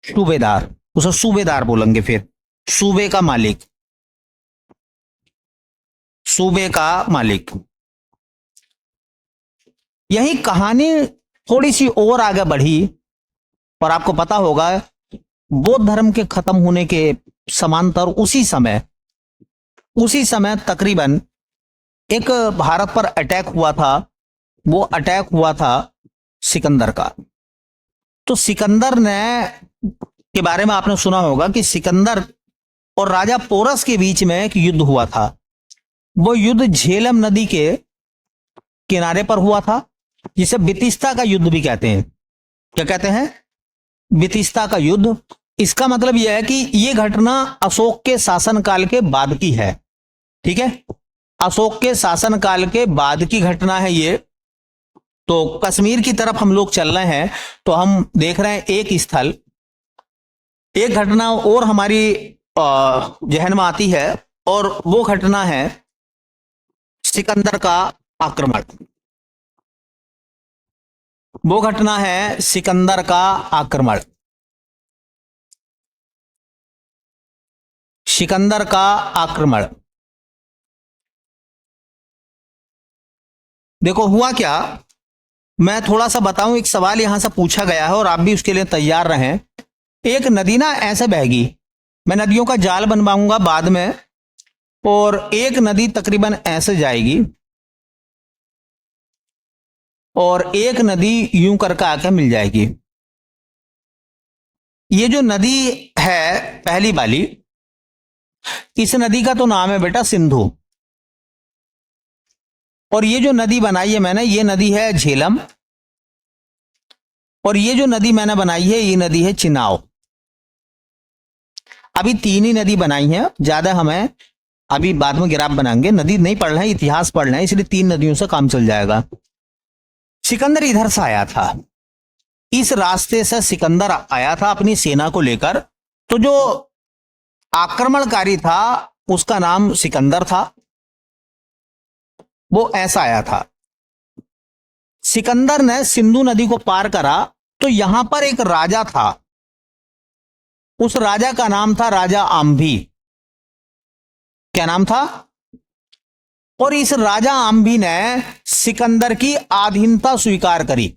सूबेदार। उसे सूबेदार बोलेंगे, फिर सूबे का मालिक। यही कहानी थोड़ी सी और आगे बढ़ी और आपको पता होगा बौद्ध धर्म के खत्म होने के समांतर उसी समय तकरीबन एक भारत पर अटैक हुआ था। वो अटैक हुआ था सिकंदर का। तो सिकंदर ने के बारे में आपने सुना होगा कि सिकंदर और राजा पोरस के बीच में एक युद्ध हुआ था। वो युद्ध झेलम नदी के किनारे पर हुआ था, जिसे बितिस्ता का युद्ध भी कहते हैं। क्या कहते हैं? बितिस्ता का युद्ध। इसका मतलब यह है कि यह घटना अशोक के शासनकाल के बाद की है। ठीक है, अशोक के शासनकाल के बाद की घटना है ये। तो कश्मीर की तरफ हम लोग चल रहे हैं, तो हम देख रहे हैं एक घटना और हमारी जहन में आती है, और वो घटना है सिकंदर का आक्रमण। वो घटना है सिकंदर का आक्रमण। सिकंदर का आक्रमण। देखो हुआ क्या, मैं थोड़ा सा बताऊं। एक सवाल यहां से पूछा गया है और आप भी उसके लिए तैयार रहें। एक नदी ना ऐसे बहेगी, मैं नदियों का जाल बनवाऊंगा बाद में, और एक नदी तकरीबन ऐसे जाएगी और एक नदी यूं करके आके मिल जाएगी। ये जो नदी है पहली वाली, इस नदी का तो नाम है बेटा सिंधु। और ये जो नदी बनाई है मैंने, ये नदी है झेलम। और ये जो नदी मैंने बनाई है, ये नदी है चिनाव। अभी 3 ही नदी बनाई है, ज्यादा हमें अभी बाद में ग्राफ बनाएंगे। नदी नहीं पढ़ रहे हैं, इतिहास पढ़ रहे हैं, इसलिए 3 नदियों से काम चल जाएगा। सिकंदर इधर से आया था, इस रास्ते से सिकंदर आया था अपनी सेना को लेकर। तो जो आक्रमणकारी था उसका नाम सिकंदर था, वो ऐसा आया था। सिकंदर ने सिंधु नदी को पार करा, तो यहां पर एक राजा था, उस राजा का नाम था राजा आम्भी। क्या नाम था? और इस राजा आम्भी ने सिकंदर की अधीनता स्वीकार करी।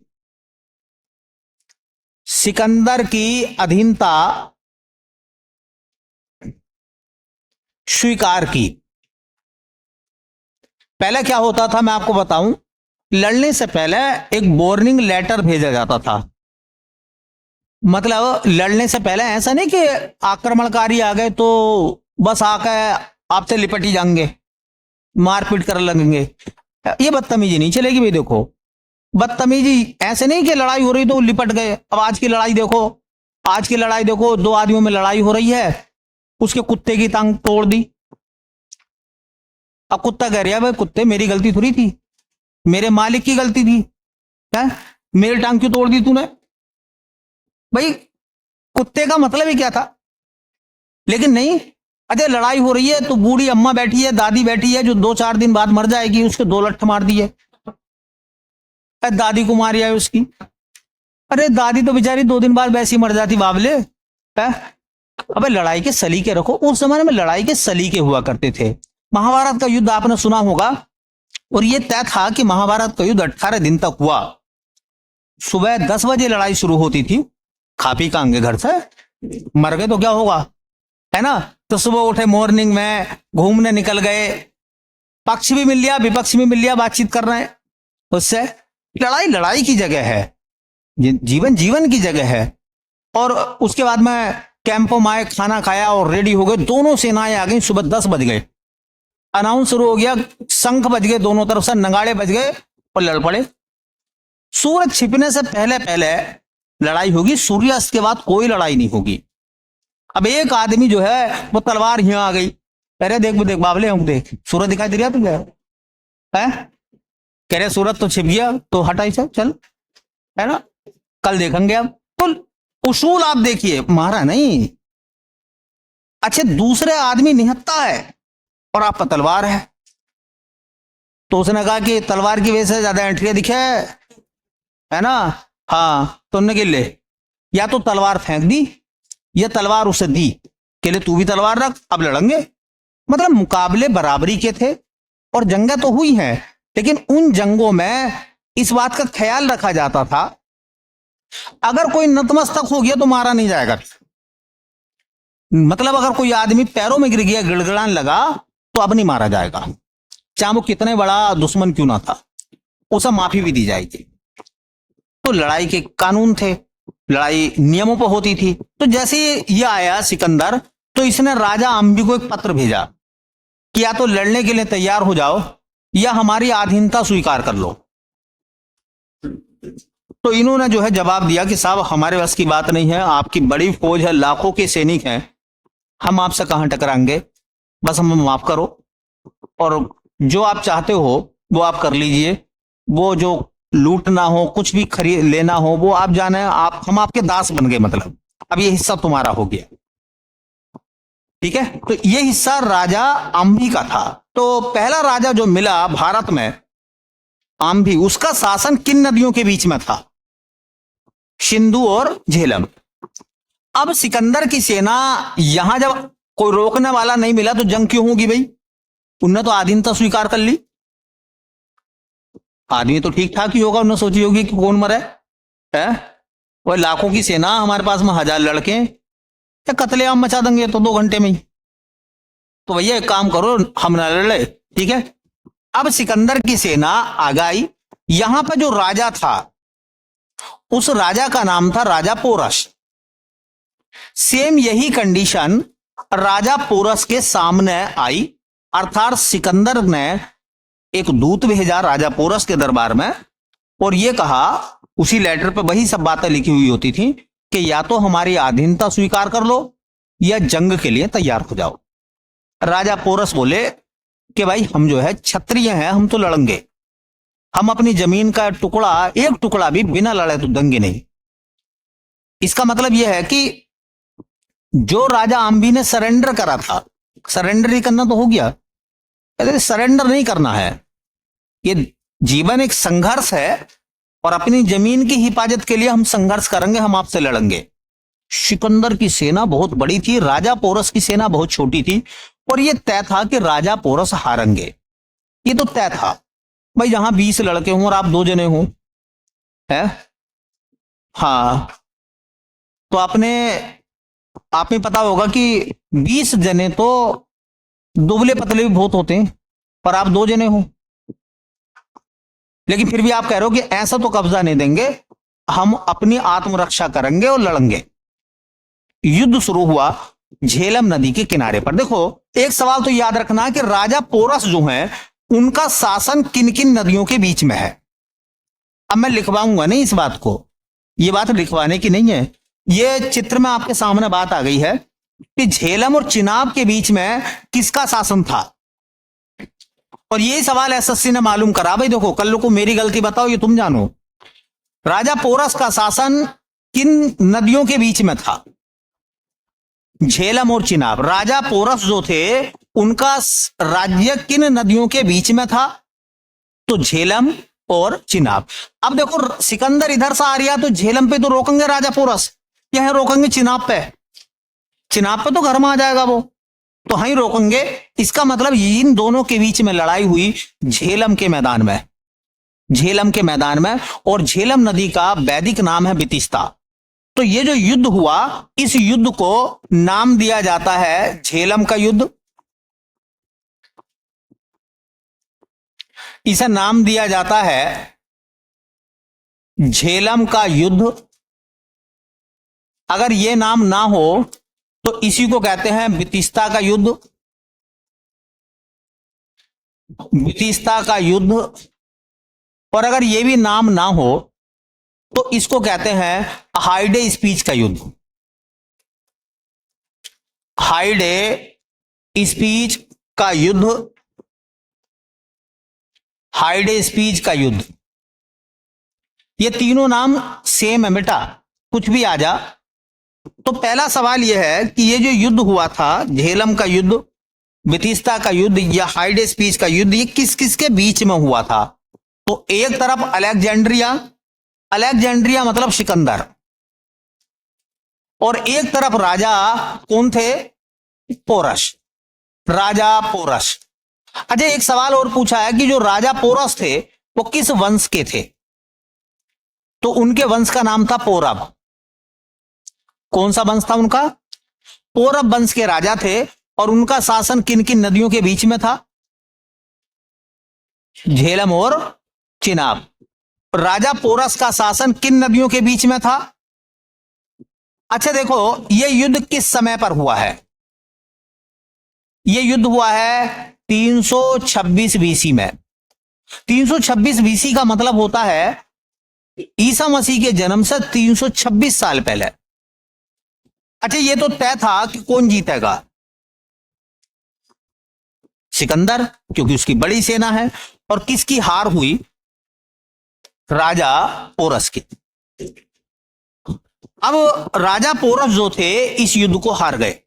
सिकंदर की अधीनता स्वीकार की। पहले क्या होता था मैं आपको बताऊं, लड़ने से पहले एक वार्निंग लेटर भेजा जाता था। मतलब लड़ने से पहले ऐसा नहीं कि आक्रमणकारी आ गए तो बस आकर आपसे लिपट ही जाएंगे, मारपीट कर लगेंगे। ये बदतमीजी नहीं चलेगी भाई। देखो बदतमीजी ऐसे नहीं कि लड़ाई हो रही तो लिपट गए। अब आज की लड़ाई देखो, आज की लड़ाई देखो, 2 आदमियों में लड़ाई हो रही है, उसके कुत्ते की टांग तोड़ दी। अब कुत्ता कह रहा है भाई कुत्ते मेरी गलती थोड़ी थी, मेरे मालिक की गलती थी, है मेरी टांग क्यों तोड़ दी तूने? भाई कुत्ते का मतलब ही क्या था? लेकिन नहीं, अरे लड़ाई हो रही है तो बूढ़ी अम्मा बैठी है, दादी बैठी है, जो 2-4 दिन बाद मर जाएगी, उसके 2 लट्ठ मार दिए। दादी को मारी है उसकी। अरे दादी तो बेचारी 2 दिन बाद वैसी मर जाती बाबले, है? अबे लड़ाई के सलीके रखो। उस जमाने में लड़ाई के सलीके हुआ करते थे। महाभारत का युद्ध आपने सुना होगा, और यह तय था कि महाभारत का युद्ध 18 दिन तक हुआ। सुबह 10 बजे लड़ाई शुरू होती थी, खा पी कांगे घर से, मर गए तो क्या होगा, है ना? तो सुबह उठे, मॉर्निंग में घूमने निकल गए, पक्ष भी मिल लिया, विपक्ष भी मिल लिया, बातचीत कर रहे हैं। उससे लड़ाई लड़ाई की जगह है, जीवन जीवन की जगह है। और उसके बाद में कैंपों में आए, खाना खाया और रेडी हो गए। दोनों सेनाएं आ गई। सुबह 10 बज गए, अनाउंस शुरू हो गया, शंख बज गए, दोनों तरफ से नगाड़े बज गए और लड़ पड़े। सूरज छिपने से पहले पहले लड़ाई होगी, सूर्यास्त के बाद कोई लड़ाई नहीं होगी। अब एक आदमी जो है वो तलवार यहां आ गई, अरे देख देख बाबले, हम देख सूरज दिखाई दे रहा तुझे, है? कह रहे सूरज तो छिप गया, तो हटाई से चल, है ना, कल देखेंगे। अब तो उसूल आप देखिए, मारा नहीं। अच्छा, दूसरे आदमी निहत्ता है और आपका तलवार है, तो उसने कहा कि तलवार की वजह से ज्यादा एंट्री दिखे, है ना? हाँ, तो उन्होंने ले, या तो तलवार फेंक दी या तलवार उसे दी के लिए तू भी तलवार रख, अब लड़ेंगे। मतलब मुकाबले बराबरी के थे और जंगें तो हुई हैं, लेकिन उन जंगों में इस बात का ख्याल रखा जाता था, अगर कोई नतमस्तक हो गया तो मारा नहीं जाएगा। मतलब अगर कोई आदमी पैरों में गिर गया, गिड़गिड़ाने लगा, तो अब नहीं मारा जाएगा, चाहे वो कितने बड़ा दुश्मन क्यों ना था, उसे माफी भी दी जाएगी। तो लड़ाई के कानून थे, लड़ाई नियमों पर होती थी। तो जैसे ये आया सिकंदर, तो इसने राजा अम्बी को एक पत्र भेजा कि या तो लड़ने के लिए तैयार हो जाओ या हमारी अधीनता स्वीकार कर लो। तो इन्होंने जो है जवाब दिया कि साहब हमारे बस की बात नहीं है, आपकी बड़ी फौज है, लाखों के सैनिक हैं, हम आपसे कहां टकराएंगे, बस हमें माफ करो और जो आप चाहते हो वो आप कर लीजिए, वो जो लूटना हो, कुछ भी खरीद लेना हो, वो आप जाने, आप हम आपके दास बन गए, मतलब अब ये हिस्सा तुम्हारा हो गया। ठीक है, तो ये हिस्सा राजा अम्भी का था। तो पहला राजा जो मिला भारत में, अम्भी, उसका शासन किन नदियों के बीच में था? सिंधु और झेलम। अब सिकंदर की सेना यहां जब कोई रोकने वाला नहीं मिला तो जंग क्यों होगी भाई? उनने तो अधीनता स्वीकार कर ली। आदमी तो ठीक ठाक ही होगा, उन्होंने सोची होगी कि कौन मरे है, वो लाखों की सेना, हमारे पास में 1000 लड़के, क्या कत्लेआम मचा देंगे तो 2 घंटे में ही। तो भैया एक काम करो, हम न लड़े, ठीक है। अब सिकंदर की सेना आ गई। यहां पर जो राजा था, उस राजा का नाम था राजा पोरस। सेम यही कंडीशन राजा पोरस के सामने आई, अर्थात सिकंदर ने एक दूत भेजा राजा पोरस के दरबार में और यह कहा, उसी लेटर पे वही सब बातें लिखी हुई होती थी कि या तो हमारी अधीनता स्वीकार कर लो या जंग के लिए तैयार हो जाओ। राजा पोरस बोले कि भाई हम जो है क्षत्रिय हैं, हम तो लड़ेंगे, हम अपनी जमीन का टुकड़ा, एक टुकड़ा भी बिना लड़े तो देंगे नहीं। इसका मतलब यह है कि जो राजा अम्बी ने सरेंडर करा था, सरेंडर ही करना तो हो गया, सरेंडर नहीं करना है। ये जीवन एक संघर्ष है और अपनी जमीन की हिफाजत के लिए हम संघर्ष करेंगे, हम आपसे लड़ेंगे। सिकंदर की सेना बहुत बड़ी थी, राजा पोरस की सेना बहुत छोटी थी और यह तय था कि राजा पोरस हारेंगे। ये तो तय था भाई, जहां 20 लड़के हों और आप 2 जने हो, है? हाँ, तो आप में पता होगा कि 20 जने तो दुबले पतले भी बहुत होते हैं और आप 2 जने हो, लेकिन फिर भी आप कह रहे हो कि ऐसा तो कब्जा नहीं देंगे, हम अपनी आत्मरक्षा करेंगे और लड़ेंगे। युद्ध शुरू हुआ झेलम नदी के किनारे पर। देखो, एक सवाल तो याद रखना कि राजा पोरस जो है, उनका शासन किन किन नदियों के बीच में है। अब मैं लिखवाऊंगा नहीं इस बात को, यह बात लिखवाने की नहीं है, यह चित्र में आपके सामने बात आ गई है कि झेलम और चिनाब के बीच में किसका शासन था। और यही सवाल एसएससी ने मालूम करा। भाई देखो, कल को मेरी गलती बताओ, ये तुम जानो। राजा पोरस का शासन किन नदियों के बीच में था? झेलम और चिनाब। राजा पोरस जो थे, उनका राज्य किन नदियों के बीच में था? तो झेलम और चिनाब। अब देखो, सिकंदर इधर से आ रहा तो झेलम पे तो रोकेंगे राजा पोरस, यह रोकेंगे चिनाब पे, चिनाब पे तो घर में आ जाएगा वो, तो वहीं रोकेंगे। इसका मतलब इन दोनों के बीच में लड़ाई हुई झेलम के मैदान में, झेलम के मैदान में, और झेलम नदी का वैदिक नाम है बितिस्ता। तो ये जो युद्ध हुआ, इस युद्ध को नाम दिया जाता है झेलम का युद्ध। इसे नाम दिया जाता है झेलम का युद्ध। अगर यह नाम ना हो तो इसी को कहते हैं बितिस्ता का युद्ध, बितिस्ता का युद्ध। और अगर यह भी नाम ना हो तो इसको कहते हैं हाइडे स्पीच का युद्ध, हाइडे स्पीच का युद्ध, हाइडे स्पीच का युद्ध। ये तीनों नाम सेम है बेटा, कुछ भी आ जा। तो पहला सवाल यह है कि ये जो युद्ध हुआ था, झेलम का युद्ध, बितिस्ता का युद्ध या हाइडे स्पीच का युद्ध, ये किस किस के बीच में हुआ था? तो एक तरफ अलेक्जेंड्रिया, अलेक्जेंड्रिया मतलब सिकंदर, और एक तरफ राजा कौन थे? पोरस, राजा पोरस। अच्छा, एक सवाल और पूछा है कि जो राजा पोरस थे वो किस वंश के थे? तो उनके वंश का नाम था पौरव। कौन सा वंश था उनका? पौरव वंश के राजा थे। और उनका शासन किन किन नदियों के बीच में था? झेलम और चिनाब। राजा पोरस का शासन किन नदियों के बीच में था? अच्छा देखो, यह युद्ध किस समय पर हुआ है? यह युद्ध हुआ है 326 बीसी में। 326 बीसी का मतलब होता है ईसा मसीह के जन्म से 326 साल पहले। अच्छा, यह तो तय था कि कौन जीतेगा? सिकंदर, क्योंकि उसकी बड़ी सेना है। और किसकी हार हुई? राजा पोरस की। अब राजा पोरस जो थे इस युद्ध को हार गए।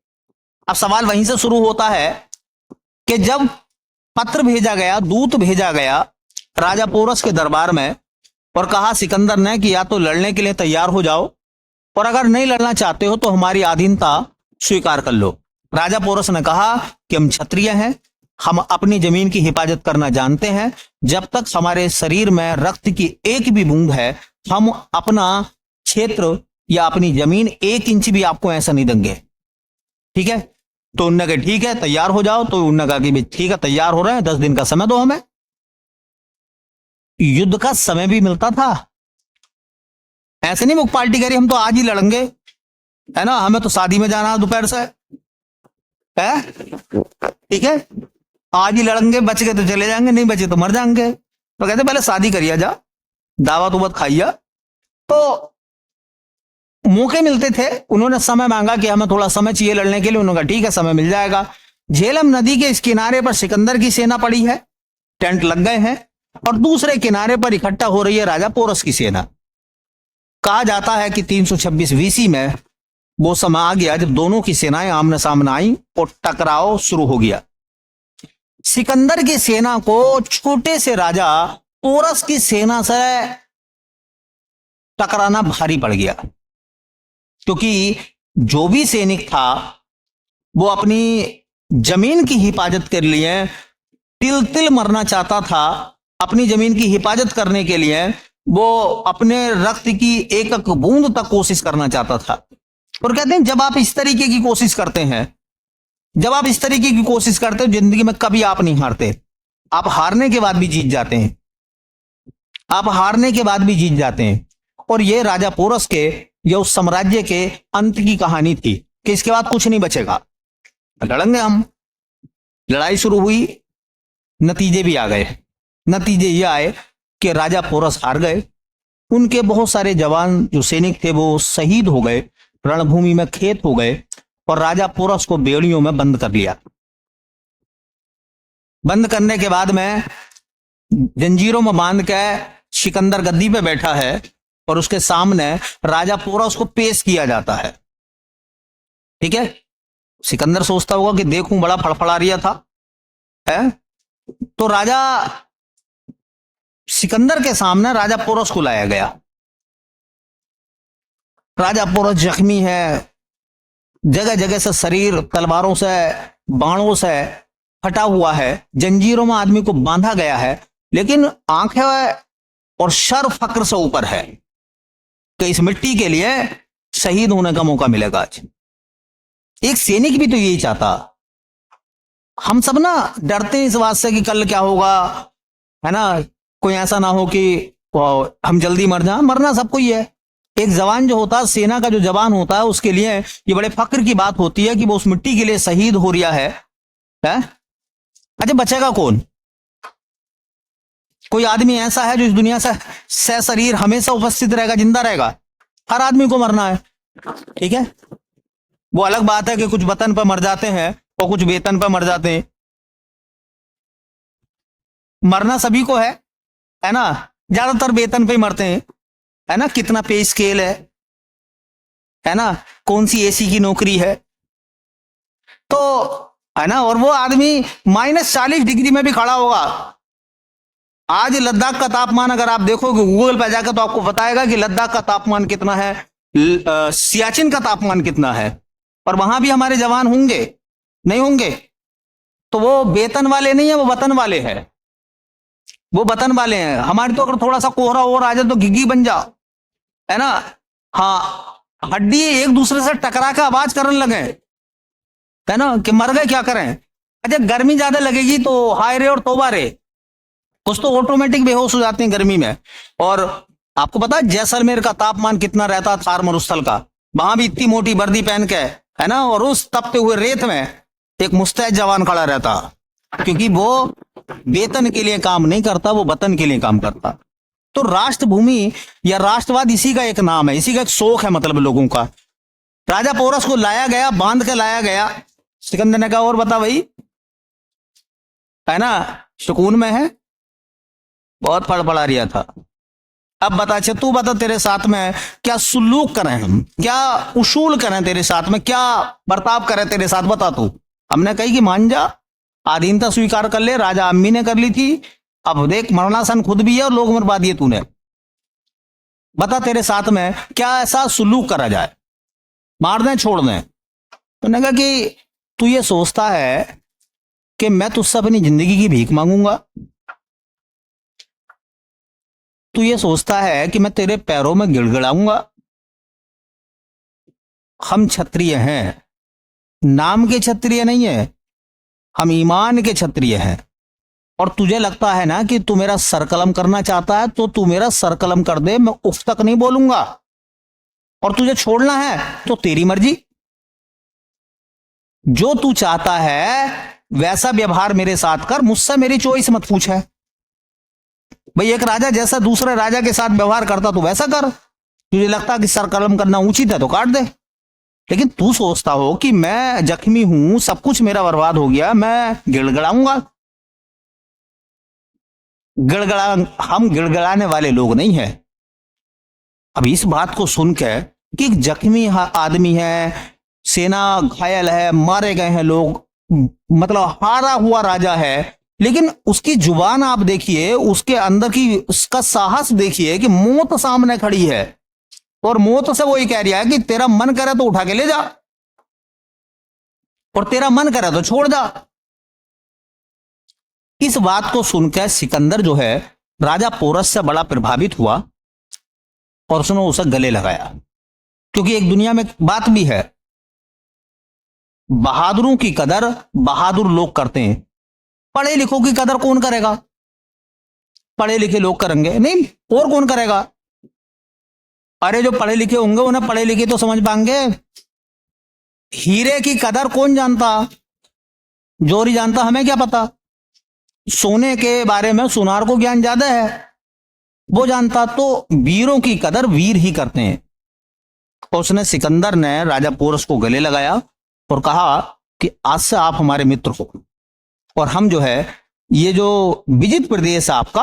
अब सवाल वहीं से शुरू होता है कि जब पत्र भेजा गया, दूत भेजा गया राजा पोरस के दरबार में, और कहा सिकंदर ने कि या तो लड़ने के लिए तैयार हो जाओ, और अगर नहीं लड़ना चाहते हो तो हमारी अधीनता स्वीकार कर लो। राजा पोरस ने कहा कि हम क्षत्रिय हैं, हम अपनी जमीन की हिफाजत करना जानते हैं, जब तक हमारे शरीर में रक्त की एक भी बूंद है हम अपना क्षेत्र या अपनी जमीन 1 इंच भी आपको ऐसा नहीं देंगे। ठीक है? तो उन्होंने कहा ठीक है तैयार हो जाओ। तो उन्होंने कहा कि ठीक है तैयार हो रहे हैं, 10 दिन का समय दो हमें। युद्ध का समय भी मिलता था, ऐसे नहीं वो पार्टी करी हम तो आज ही लड़ेंगे, है ना, हमें तो शादी में जाना है दोपहर से, है ठीक है, आज ही लड़ेंगे, बच गए तो चले जाएंगे, नहीं बचे तो मर जाएंगे। तो कहते पहले शादी करिए, जा दावत उवत खाइया। तो मौके मिलते थे। उन्होंने समय मांगा कि हमें थोड़ा समय चाहिए लड़ने के लिए। उन्होंने कहा ठीक है समय मिल जाएगा। झेलम नदी के इस किनारे पर सिकंदर की सेना पड़ी है, टेंट लग गए हैं, और दूसरे किनारे पर इकट्ठा हो रही है राजा पोरस की सेना। कहा जाता है कि 326 बीसी में वो समय आ गया जब दोनों की सेनाएं आमने सामने आई और टकराव शुरू हो गया। सिकंदर की सेना को छोटे से राजा पोरस की सेना से टकराना भारी पड़ गया, क्योंकि जो भी सैनिक था वो अपनी जमीन की हिफाजत के लिए तिल तिल मरना चाहता था। अपनी जमीन की हिफाजत करने के लिए वो अपने रक्त की एक एक बूंद तक कोशिश करना चाहता था। और कहते हैं जब आप इस तरीके की कोशिश करते हैं, जब आप इस तरीके की कोशिश करते हो जिंदगी में कभी आप नहीं हारते, आप हारने के बाद भी जीत जाते हैं, आप हारने के बाद भी जीत जाते हैं। और ये राजा पोरस के या उस साम्राज्य के अंत की कहानी थी कि इसके बाद कुछ नहीं बचेगा, लड़ेंगे हम। लड़ाई शुरू हुई, नतीजे भी आ गए। नतीजे ये आए कि राजा पोरस हार गए, उनके बहुत सारे जवान जो सैनिक थे वो शहीद हो गए, रणभूमि में खेत हो गए, और राजा पोरस को बेड़ियों में बंद कर लिया। बंद करने के बाद में जंजीरों में बांध के सिकंदर गद्दी पे बैठा है, और उसके सामने राजा पोरस को पेश किया जाता है। ठीक है? सिकंदर सोचता होगा कि देखूं बड़ा फड़फड़ा रिया था, है? तो राजा सिकंदर के सामने राजा पोरस को लाया गया। राजा पोरस जख्मी है, जगह जगह से शरीर तलवारों से, बाणों से फटा हुआ है, जंजीरों में आदमी को बांधा गया है, लेकिन आंखें और सर फक्र से ऊपर है कि इस मिट्टी के लिए शहीद होने का मौका मिलेगा आज। एक सैनिक भी तो यही चाहता। हम सब ना डरते हैं इस बात से कि कल क्या होगा, है ना, कोई ऐसा ना हो कि हम जल्दी मर जाएं। मरना सबको ही है। एक जवान जो होता है, सेना का जो जवान होता है, उसके लिए ये बड़े फक्र की बात होती है कि वो उस मिट्टी के लिए शहीद हो रहा है। अच्छा, बचेगा कौन? कोई आदमी ऐसा है जो इस दुनिया से सशरीर हमेशा उपस्थित रहेगा, जिंदा रहेगा? हर आदमी को मरना है, ठीक है। वो अलग बात है कि कुछ वतन पर मर जाते हैं और कुछ वेतन पर मर जाते हैं। मरना सभी को है ना। ज्यादातर वेतन पे ही मरते हैं, है ना। कितना पे स्केल है ना, कौन सी एसी की नौकरी है, तो है ना। और वो आदमी -40 डिग्री में भी खड़ा होगा। आज लद्दाख का तापमान अगर आप देखोगे गूगल पर जाकर, तो आपको बताएगा कि लद्दाख का तापमान कितना है, सियाचिन का तापमान कितना है। और वहां भी हमारे जवान होंगे, नहीं होंगे? तो वो वेतन वाले नहीं है, वो वतन वाले हैं। वो वतन वाले हैं। हमारे तो अगर थोड़ा सा कोहरा और आ जाए तो घिघी बन जाओ, है ना। हाँ, हड्डी एक दूसरे से टकरा के आवाज करने लगे, है ना, कि मर गए, क्या करें। अच्छा, गर्मी ज्यादा लगेगी तो हाय रे और तौबा रे, कुछ तो ऑटोमेटिक बेहोश हो जाते हैं गर्मी में। और आपको पता है जैसलमेर का तापमान कितना रहता, थार मरुस्थल का? वहां भी इतनी मोटी वर्दी पहन के, है ना, और उस तपते हुए रेत में एक मुस्तैद जवान खड़ा रहता, क्योंकि वो वेतन के लिए काम नहीं करता, वो वतन के लिए काम करता। तो राष्ट्रभूमि या राष्ट्रवाद इसी का एक नाम है, इसी का एक शौक है, मतलब लोगों का। राजा पोरस को लाया गया, बांध के लाया गया। सिकंदर ने कहा और बता भाई, है ना, सुकून में है? बहुत फड़फड़ा रिया था। अब बता, अच्छा तू बता, तेरे साथ में क्या सुलूक करें हम, क्या उसूल करें तेरे साथ में, क्या बर्ताव करें तेरे साथ, बता तू। हमने कही कि मान जा, आधीनता स्वीकार कर ले। राजा अम्मी ने कर ली थी, अब देख मरणासन खुद भी है और लोग मरवा दिए तूने। बता तेरे साथ में क्या ऐसा सुलूक करा जाए, मार दें छोड़ दें? उन्होंने कहा कि तू ये सोचता है कि मैं तुझसे अपनी जिंदगी की भीख मांगूंगा? तू ये सोचता है कि मैं तेरे पैरों में गिड़गिड़ाऊंगा? हम क्षत्रिय हैं, नाम के क्षत्रिय नहीं है, हम ईमान के क्षत्रिय हैं। और तुझे लगता है ना कि तू मेरा सरकलम करना चाहता है, तो तू मेरा सरकलम कर दे, मैं उफ तक नहीं बोलूंगा। और तुझे छोड़ना है तो तेरी मर्जी, जो तू चाहता है वैसा व्यवहार मेरे साथ कर, मुझसे मेरी चॉइस मत पूछ। है भाई, एक राजा जैसा दूसरे राजा के साथ व्यवहार करता तो वैसा कर। तुझे लगता कि सरकलम करना उचित है तो काट दे। लेकिन तू सोचता हो कि मैं जख्मी हूं, सब कुछ मेरा बर्बाद हो गया, मैं गिड़गिड़ाऊंगा। हम गिड़गिड़ाने वाले लोग नहीं है। अब इस बात को सुनकर कि एक जख्मी आदमी है, सेना घायल है, मारे गए हैं लोग, मतलब हारा हुआ राजा है, लेकिन उसकी जुबान आप देखिए, उसके अंदर की उसका साहस देखिए कि मौत सामने खड़ी है और मौत से वो ये कह रहा है कि तेरा मन करे तो उठा के ले जा और तेरा मन करे तो छोड़ जा। इस बात को सुनकर सिकंदर जो है राजा पोरस से बड़ा प्रभावित हुआ और उसने उसे गले लगाया। क्योंकि एक दुनिया में बात भी है, बहादुरों की कदर बहादुर लोग करते हैं, पढ़े लिखों की कदर कौन करेगा? पढ़े लिखे लोग करेंगे, नहीं और कौन करेगा? अरे जो पढ़े लिखे होंगे उन्हें पढ़े लिखे तो समझ पाएंगे। हीरे की कदर कौन जानता? जोरी जानता, हमें क्या पता। सोने के बारे में सुनार को ज्ञान ज्यादा है, वो जानता। तो वीरों की कदर वीर ही करते हैं। और उसने, सिकंदर ने राजा पोरस को गले लगाया और कहा कि आज से आप हमारे मित्र हो और हम जो है ये जो विजित प्रदेश है आपका,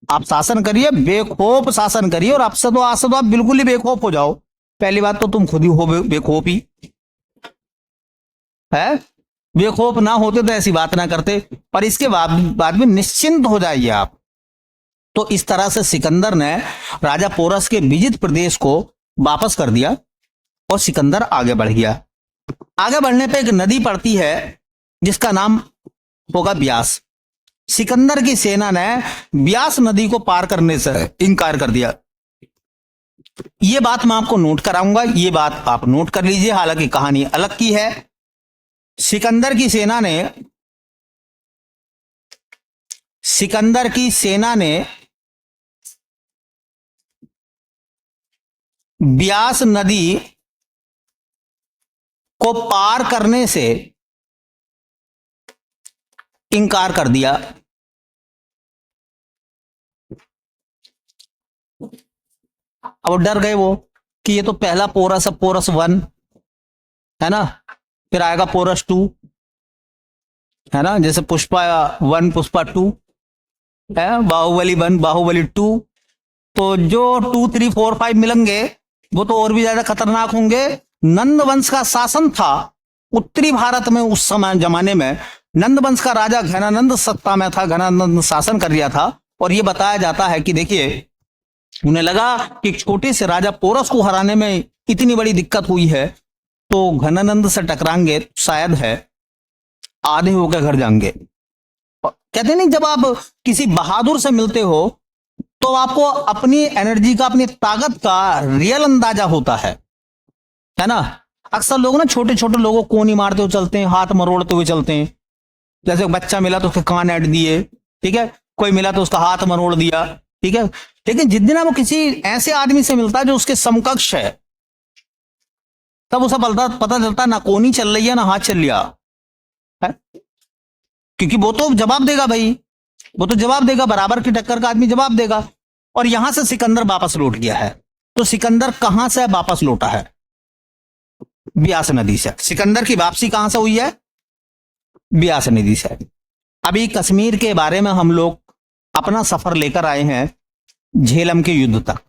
आप शासन करिए, बेखौफ शासन करिए। और आपसे तो आज से तो आप बिल्कुल ही बेखौफ हो जाओ। पहली बात तो तुम खुद ही हो बेखौफ ही है, बेखौफ ना होते तो ऐसी बात ना करते, पर इसके बाद में निश्चिंत हो जाइए आप। तो इस तरह से सिकंदर ने राजा पोरस के विजित प्रदेश को वापस कर दिया और सिकंदर आगे बढ़ गया। आगे बढ़ने पे एक नदी पड़ती है जिसका नाम होगा ब्यास। सिकंदर की सेना ने ब्यास नदी को पार करने से इनकार कर दिया। ये बात मैं आपको नोट कराऊंगा, ये बात आप नोट कर लीजिए, हालांकि कहानी अलग की है। सिकंदर की सेना ने ब्यास नदी को पार करने से इनकार कर दिया। अब डर गए वो कि ये तो पहला पोरस है, पोरस 1 है ना, फिर आएगा पोरस 2 है ना, जैसे पुष्पा 1 पुष्पा 2 है, बाहुबली 1 बाहुबली 2, तो जो 2 3 4 5 मिलेंगे वो तो और भी ज्यादा खतरनाक होंगे। नंद वंश का शासन था उत्तरी भारत में, उस समय जमाने में नंद वंश का राजा घनानंद सत्ता में था, घनानंद शासन कर रहा था। और ये बताया जाता है कि देखिए उन्हें लगा कि छोटे से राजा पोरस को हराने में इतनी बड़ी दिक्कत हुई है, तो घनानंद से टकराएंगे शायद है आधे होकर घर जाएंगे। कहते नहीं, जब आप किसी बहादुर से मिलते हो तो आपको अपनी एनर्जी का, अपनी ताकत का रियल अंदाजा होता है ना। अक्सर लोग ना छोटे छोटे लोगों को कोनी मारते हुए चलते हैं, हाथ मरोड़ते हुए चलते हैं। जैसे बच्चा मिला तो उसके कान ऐड दिए, ठीक है, कोई मिला तो उसका हाथ मरोड़ दिया, ठीक है। लेकिन जिस दिन वो किसी ऐसे आदमी से मिलता है जो उसके समकक्ष है, तब उसे पता चलता है ना कोनी चल रही है ना हाथ चल लिया है, क्योंकि वो तो जवाब देगा भाई, वो तो जवाब देगा, बराबर की टक्कर का आदमी जवाब देगा। और यहां से सिकंदर वापस लौट गया है। तो सिकंदर कहां से वापस लौटा है? ब्यास नदी से। सिकंदर की वापसी कहां से हुई है? ब्यास नदी से। अभी कश्मीर के बारे में हम लोग अपना सफर लेकर आए हैं झेलम के युद्ध तक,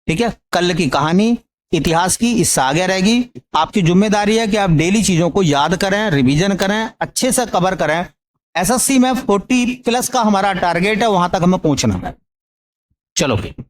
ठीक है। कल की कहानी इतिहास की इससे आगे रहेगी। आपकी जिम्मेदारी है कि आप डेली चीजों को याद करें, रिवीजन करें, अच्छे से कवर करें। एसएससी में 40+ का हमारा टारगेट है, वहां तक हमें पहुंचना है। चलो फिर।